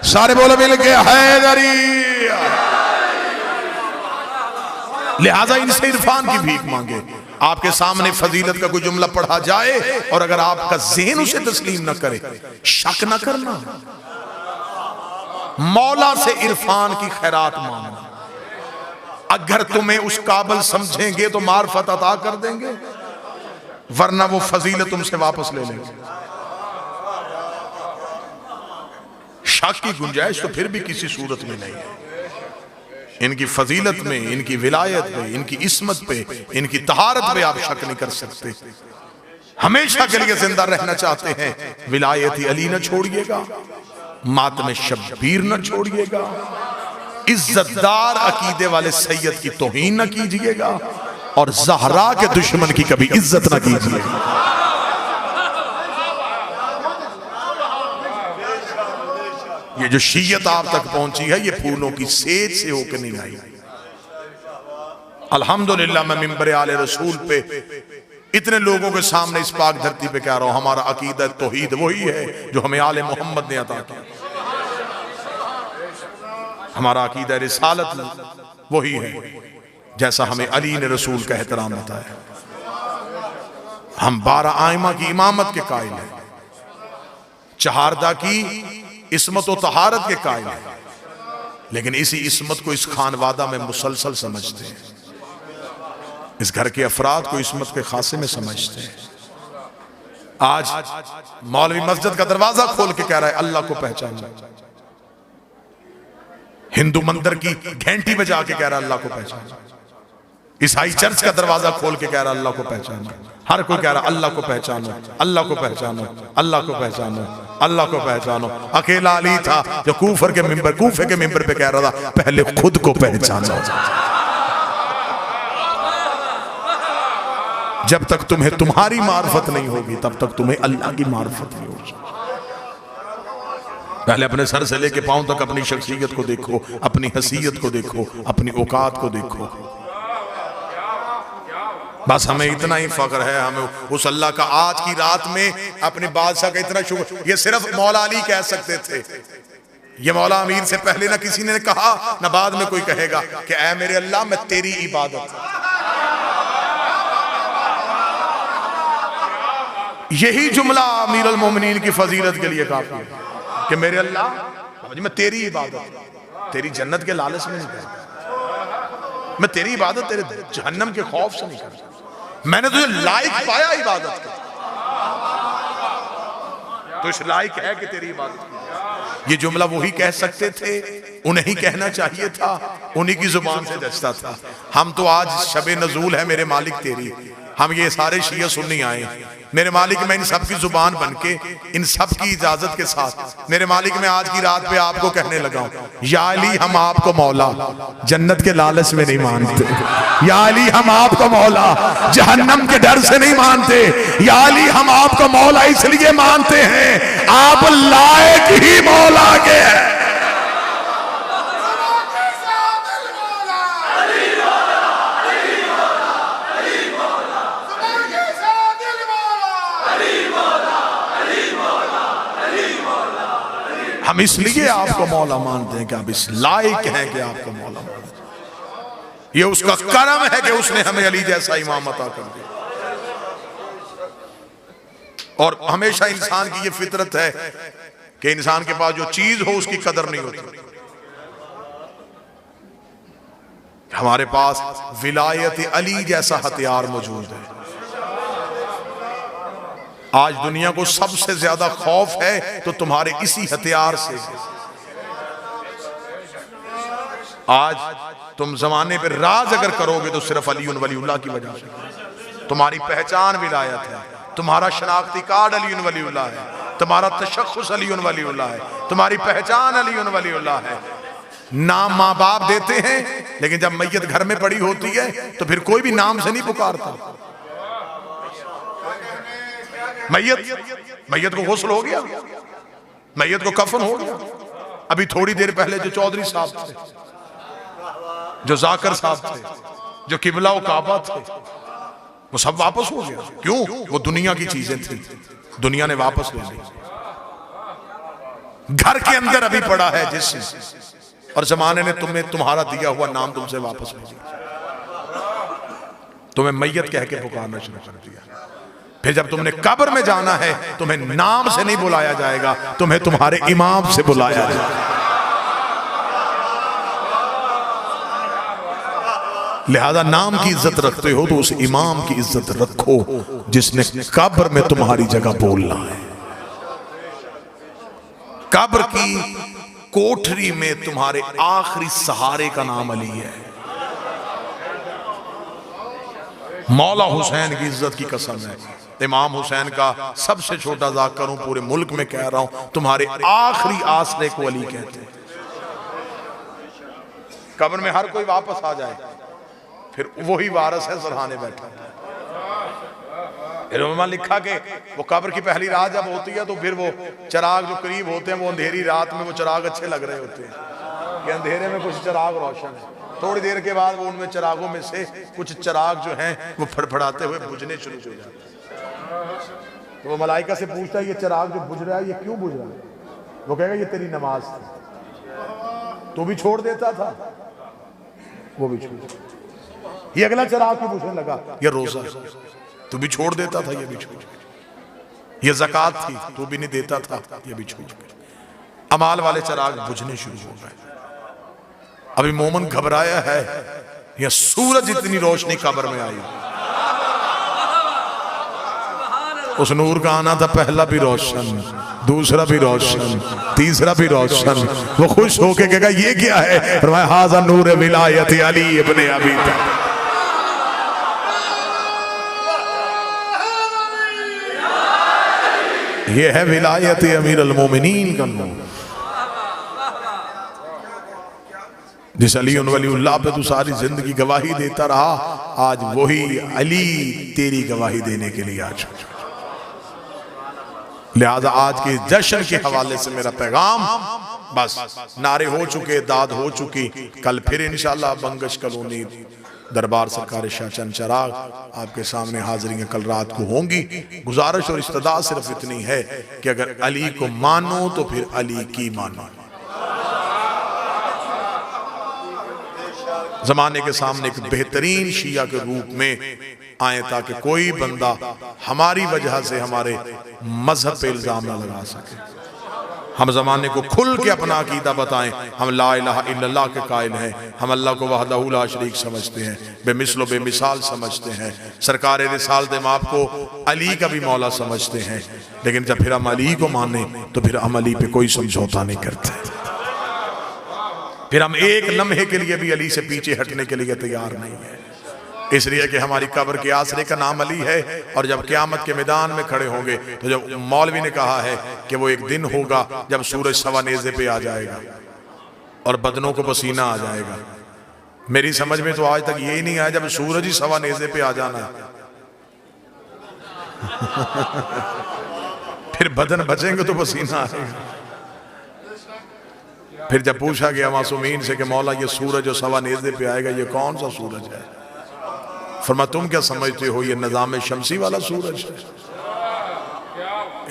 S2: सारे बोले मिल के हैदरी। लिहाजा इनसे इरफान की भीख मांगे। आपके सामने फजीलत का कोई जुमला पढ़ा जाए और अगर आपका ज़हन उसे तस्लीम न करे, शक न करना, मौला से इरफान की खैरात मांगना। अगर तुम्हें उस काबिल समझेंगे तो मार्फत अता कर देंगे, वरना वो फजीलत तुमसे वापस ले लेंगे। शक की गुंजाइश तो फिर भी किसी सूरत में नहीं है। इनकी फजीलत में, इनकी विलायत पे, इनकी इस्मत पे, इनकी तहारत पे आप शक नहीं कर सकते। हमेशा के लिए जिंदा रहना चाहते हैं, विलायत अली न छोड़िएगा, मातम शब्बीर न छोड़िएगा, इज्जतदार अकीदे वाले सैयद की तौहीन न कीजिएगा और ज़हरा के दुश्मन की कभी इज्जत न कीजिएगा। ये जो शीयत आप तक पहुंची है ये फूलों की सेज से होकर नहीं आई। अल्हम्दुलिल्लाह मैं मिंबर आले रसूल पे इतने लोगों के सामने इस पाक धरती पे कह रहा हूं, हमारा अकीदा तौहीद वही है जो हमें आले मोहम्मद ने अता किया। हमारा अकीदा रिसालत वही है जैसा हमें अली ने रसूल का एहतराम बताया। हम 12 आइमा की इमामत के कायल हैं, चहारदा की इस्मत और तहारत के कायल हैं, लेकिन इसी इस्मत को इस खानवादा में मुसलसल समझते हैं। इस घर के अफराद को इस्मत के खासे में समझते हैं। आज मौलवी मस्जिद का दरवाजा खोल के कह रहा है अल्लाह को पहचानना, हिंदू मंदिर की घंटी बजा के कह रहा है अल्लाह को पहचानना, ईसाई चर्च का दरवाजा खोल के कह रहा है अल्लाह को पहचानना। हर कोई कह रहा है अल्लाह को पहचानो, अल्लाह को पहचानो, अल्लाह को पहचानो, अल्लाह को पहचानो। अकेला अली था जो कूफे के मिंबर पे कह रहा था पहले खुद को पहचानो। जब तक तुम्हें तुम्हारी मार्फत नहीं होगी तब तक तुम्हें अल्लाह की मार्फत नहीं होगी। पहले अपने सर से लेके पांव तक अपनी शख्सियत को देखो, अपनी हसीयत को देखो, अपनी औकात को देखो। बस हमें इतना ही फख्र है, हमें उस अल्लाह का आज की रात में अपने बादशाह का इतना शुक्र। ये सिर्फ मौला अली कह सकते थे, ये मौला अमीर से पहले ना किसी ने कहा ना बाद में कोई कहेगा कि ऐ मेरे अल्लाह मैं तेरी इबादत। यही जुमला अमीरुल मोमिनीन की फजीलत के लिए काफी है कि मेरे अल्लाह मैं तेरी इबादत, तेरी जन्नत के लालच में नहीं करता, मैं तेरी इबादत तेरे जहन्नम के खौफ से नहीं करता, मैंने तुझे लायक पाया इबादत के, तो इस लायक है कि तेरी इबादत की। ये जुमला वही कह सकते थे, उन्हें ही कहना चाहिए था, उन्हीं की जुबान से जचता था। हम तो आज शबे नजूल है मेरे मालिक तेरी, हम ये सारे शिया सुन्नी आए मेरे मालिक, मैं इन सब की जुबान बनके इन सब की इजाजत के साथ मेरे मालिक मैं आज की रात पे आपको कहने लगा हूं, या अली हम आपको मौला जन्नत के लालच में नहीं मानते, या अली हम आपको मौला जहन्नम के डर से नहीं मानते, या अली हम आपको मौला इसलिए मानते हैं आप लायक ही मौला के हैं। हम इसलिए आपको मौला मानते हैं कि आप इस लायक हैं कि आपको मौला मानते हैं। ये उसका करम है कि उसने हमें अली जैसा इमाम अता कर दिया। और हमेशा इंसान की ये फितरत है कि इंसान के पास जो चीज हो उसकी कदर नहीं होती। हमारे पास विलायत अली जैसा हथियार मौजूद है। आज दुनिया को सबसे ज्यादा खौफ है तो तुम्हारे इसी हथियार से। आज तुम जमाने पे राज अगर करोगे तो सिर्फ अली वलीउल्लाह की वजह से। तुम्हारी पहचान विलायत है, तुम्हारा शनाख्ती कार्ड अली वलीउल्लाह है, तुम्हारा तशख्खुस अली वलीउल्लाह है, तुम्हारी पहचान अली वलीउल्लाह है। नाम माँ बाप देते हैं लेकिन जब मैयत घर में पड़ी होती है तो फिर कोई भी नाम से नहीं पुकारता। मैयत को गुस्ल हो गया, मैयत को कफन हो गया। अभी थोड़ी देर पहले जो चौधरी साहब थे, जो जाकर साहब थे, जो किबला व काबा थे, वो सब वापस हो गया। क्यों? वो दुनिया की चीजें थी, दुनिया ने वापस ले ली। घर के अंदर अभी पड़ा है जिससे, और जमाने ने तुम्हें तुम्हारा दिया हुआ नाम तुमसे वापस ले लिया, तुम्हें मैयत कह के पुकारना शुरू कर दिया। फिर जब तुमने कब्र में जाना है तुम्हें नाम से नहीं बुलाया जाएगा, तुम्हें तुम्हारे इमाम से बुलाया जाएगा। लिहाजा नाम की इज्जत रखते हो तो उस इमाम की इज्जत रखो जिसने कब्र में तुम्हारी जगह बोलना है। कब्र की कोठरी में तुम्हारे आखिरी सहारे का नाम अली है। मौला हुसैन की इज्जत की कसम है, इमाम हुसैन का सबसे छोटा जाकर हूं, पूरे मुल्क में कह रहा हूं, तुम्हारे आखिरी आसरे को अली कहते हैं। कब्र में हर कोई वापस आ जाए फिर वही वारस है सरहाने बैठा। लिखा के वो कब्र की पहली रात जब होती है तो फिर वो चिराग जो करीब होते हैं वो अंधेरी रात में वो चिराग अच्छे लग रहे होते हैं कि अंधेरे में कुछ चिराग रोशन है। थोड़ी देर के बाद वो उनमें चिरागों में से कुछ चिराग जो हैं वो फड़फड़ाते हुए बुझने शुरू हो जाते हैं। तो वो मलाइका से पूछता है ये चिराग जो बुझ रहा है ये क्यों बुझ रहा है? वो कहेगा ये तेरी नमाज थी, तू भी छोड़ देता था, वो भी छोड़। ये अगला चिराग क्यों बुझने लगा? ये रोजा, तू भी छोड़ देता था, ये भी छोड़। ये ज़कात थी, तू भी नहीं देता था, ये भी छोड़। अमाल वाले चिराग बुझने शुरू हो गए। अभी मोमन घबराया है, यह सूरज इतनी रोशनी कब्र में आई। उस नूर का आना था पहला भी रोशन, दूसरा भी रोशन, तीसरा भी रोशन। वो खुश होके कहेगा ये क्या है? फरमाया हाज़ा नूर विलायत अली इब्ने अबी तालिब। ये है विलायत अमीर अल मोमिनीन का नूर। जिस अली वलीउल्लाह पे तू सारी जिंदगी गवाही देता रहा, आज वही अली तेरी गवाही देने के लिए आज। लिहाजा आज के जश्न के हवाले से मेरा पैगाम, बस नारे हो चुके, दाद हो चुकी। कल फिर इंशाअल्लाह बंगश कॉलोनी दरबार सरकार शाह चंद चिराग आपके सामने हाजिरियां कल रात को होंगी। गुजारिश और इस्तदा सिर्फ इतनी है कि अगर अली को मानो तो फिर अली की मानो। जमाने के सामने एक बेहतरीन शिया के रूप में आए, ताकि कोई बंदा हमारी वजह से हमारे मजहब पे इल्जाम ना लगा सके। हम जमाने को खुल के अपना अकीदा बताएं। हम ला इलाहा इल्लल्लाह के कायल हैं, हम अल्लाह को वहदहू ला शरीक समझते हैं, बेमिसलो बेमिसाल समझते हैं, सरकार रिसालत माप को अली का भी मौला समझते हैं। लेकिन जब फिर हम अली को माने तो फिर हम अली पे कोई समझौता नहीं करते, फिर हम एक लम्हे के लिए भी अली से पीछे हटने के लिए तैयार नहीं है। इसलिए कि हमारी कब्र के आसरे का नाम अली है, और जब क़यामत के मैदान में खड़े होंगे तो जब मौलवी ने कहा है कि वो एक दिन होगा जब सूरज सवा नेज़े पे आ जाएगा और बदनों को पसीना आ जाएगा। मेरी समझ में तो आज तक यही नहीं आया जब सूरज ही सवा नेज़े पे आ जाना है फिर बदन बचेंगे तो पसीना आएगा। फिर जब पूछा गया मासूमीन से कि मौला ये सूरज जो सवा नेज़े पे आएगा ये कौन सा सूरज है? फरमा तुम क्या समझते हो ये निज़ाम शमसी वाला सूरज है,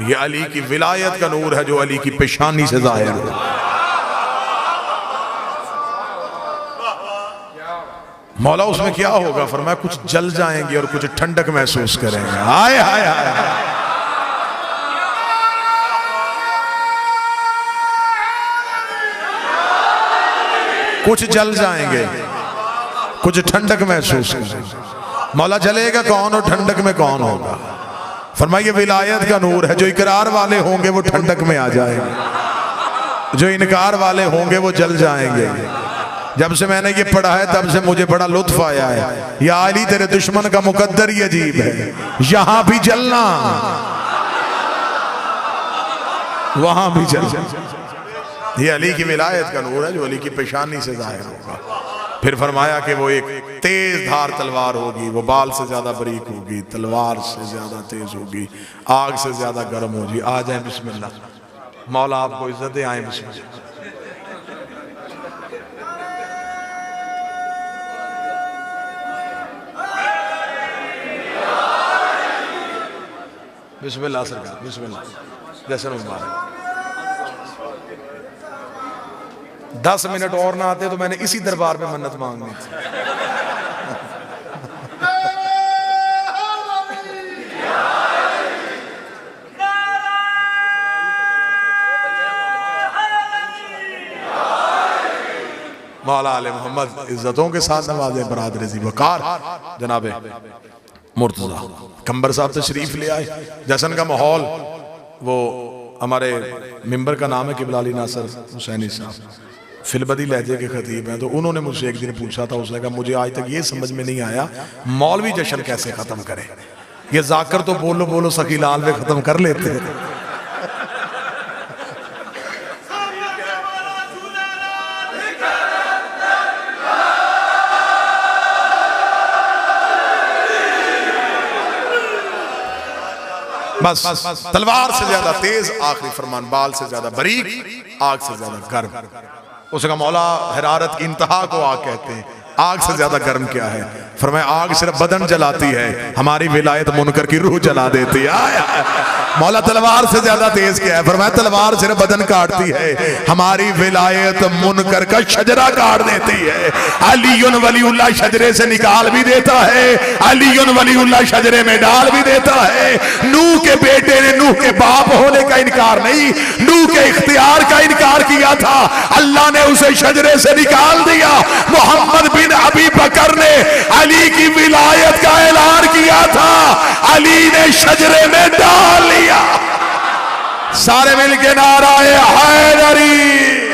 S2: ये अली की विलायत का नूर है जो अली की पेशानी से जाहिर है। मौला उसमें क्या होगा? फरमाया कुछ जल जाएंगे और कुछ ठंडक महसूस करेंगे। हाय हाय हाय, कुछ जल जाएंगे कुछ ठंडक महसूस करेंगे। मौला जलेगा कौन और ठंडक में कौन होगा? फरमाइए विलायत का नूर है, जो इकरार वाले होंगे वो ठंडक में आ जाएंगे, जो इनकार वाले होंगे वो जल जाएंगे। जब से मैंने ये पढ़ा है तब से मुझे बड़ा लुत्फ आया है। या अली तेरे दुश्मन का मुकद्दर ही अजीब है, यहां भी जलना वहां भी जलना। ये अली की विलायत का नूर है जो अली की पेशानी से जाहिर होगा। फिर फरमाया कि वो एक तेज धार तलवार होगी, वो बाल से ज्यादा बारीक होगी, तलवार से ज्यादा तेज होगी, आग से ज्यादा गर्म होगी। आ जाए बिस्मिल्लाह, मौला आपको इज्जत दे, आए बिस्मिल्लाह। बिस्मिल्लाह सरकार, बिस्मिल्लाह। जैसे मुबारक। 10 मिनट और ना आते तो मैंने इसी दरबार में मन्नत मांगनी थी। मौला आले मोहम्मद इज्जतों के साथ नवाजे बरादर ज़ी वक़ार जनाबे मुर्तज़ा कंबर साहब तशरीफ ले आए। जश्न का माहौल, वो हमारे मिंबर का नाम है क़िबला अली नासर हुसैनी साहब, फिलबदी लहजे के खतीब हैं। तो उन्होंने मुझसे एक दिन पूछा था, उसने कहा मुझे आज तक ये समझ में नहीं आया मौलवी जश्न कैसे ख़त्म करे। ये जाकर तो बोलो बोलो सखी लाल में ख़त्म कर लेते हैं। बस तलवार से ज्यादा तेज आखिरी फरमान, बाल से ज्यादा बारीक, आग से ज्यादा गर्म। उसका मौला हरारत की इंतहा को आग कहते हैं। आग से ज्यादा गर्म क्या है? फरमाया आग सिर्फ बदन जलाती है, हमारी विलायत मुनकर की रूह जला देती है। मौला तलवार से ज्यादा तेज क्या है? फरमाया तलवार सिर्फ बदन काटती है, हमारी विलायत मुनकर का शजरा काट देती है। अलीयुन वलीउल्लाह शजरे से निकाल भी देता है, अलीयुन वलीउल्लाह शजरे में डाल भी देता है। नूह के बेटे ने नूह के बाप होने का इनकार नहीं, नूह के इख्तियार का इनकार किया था, अल्लाह ने उसे शजरे से निकाल दिया। मोहम्मद बिन अबी बकर ने अली की विलायत का ऐलान किया था, अली ने शजरे में डाल लिया। सारे मिलके नाराए हैदरी।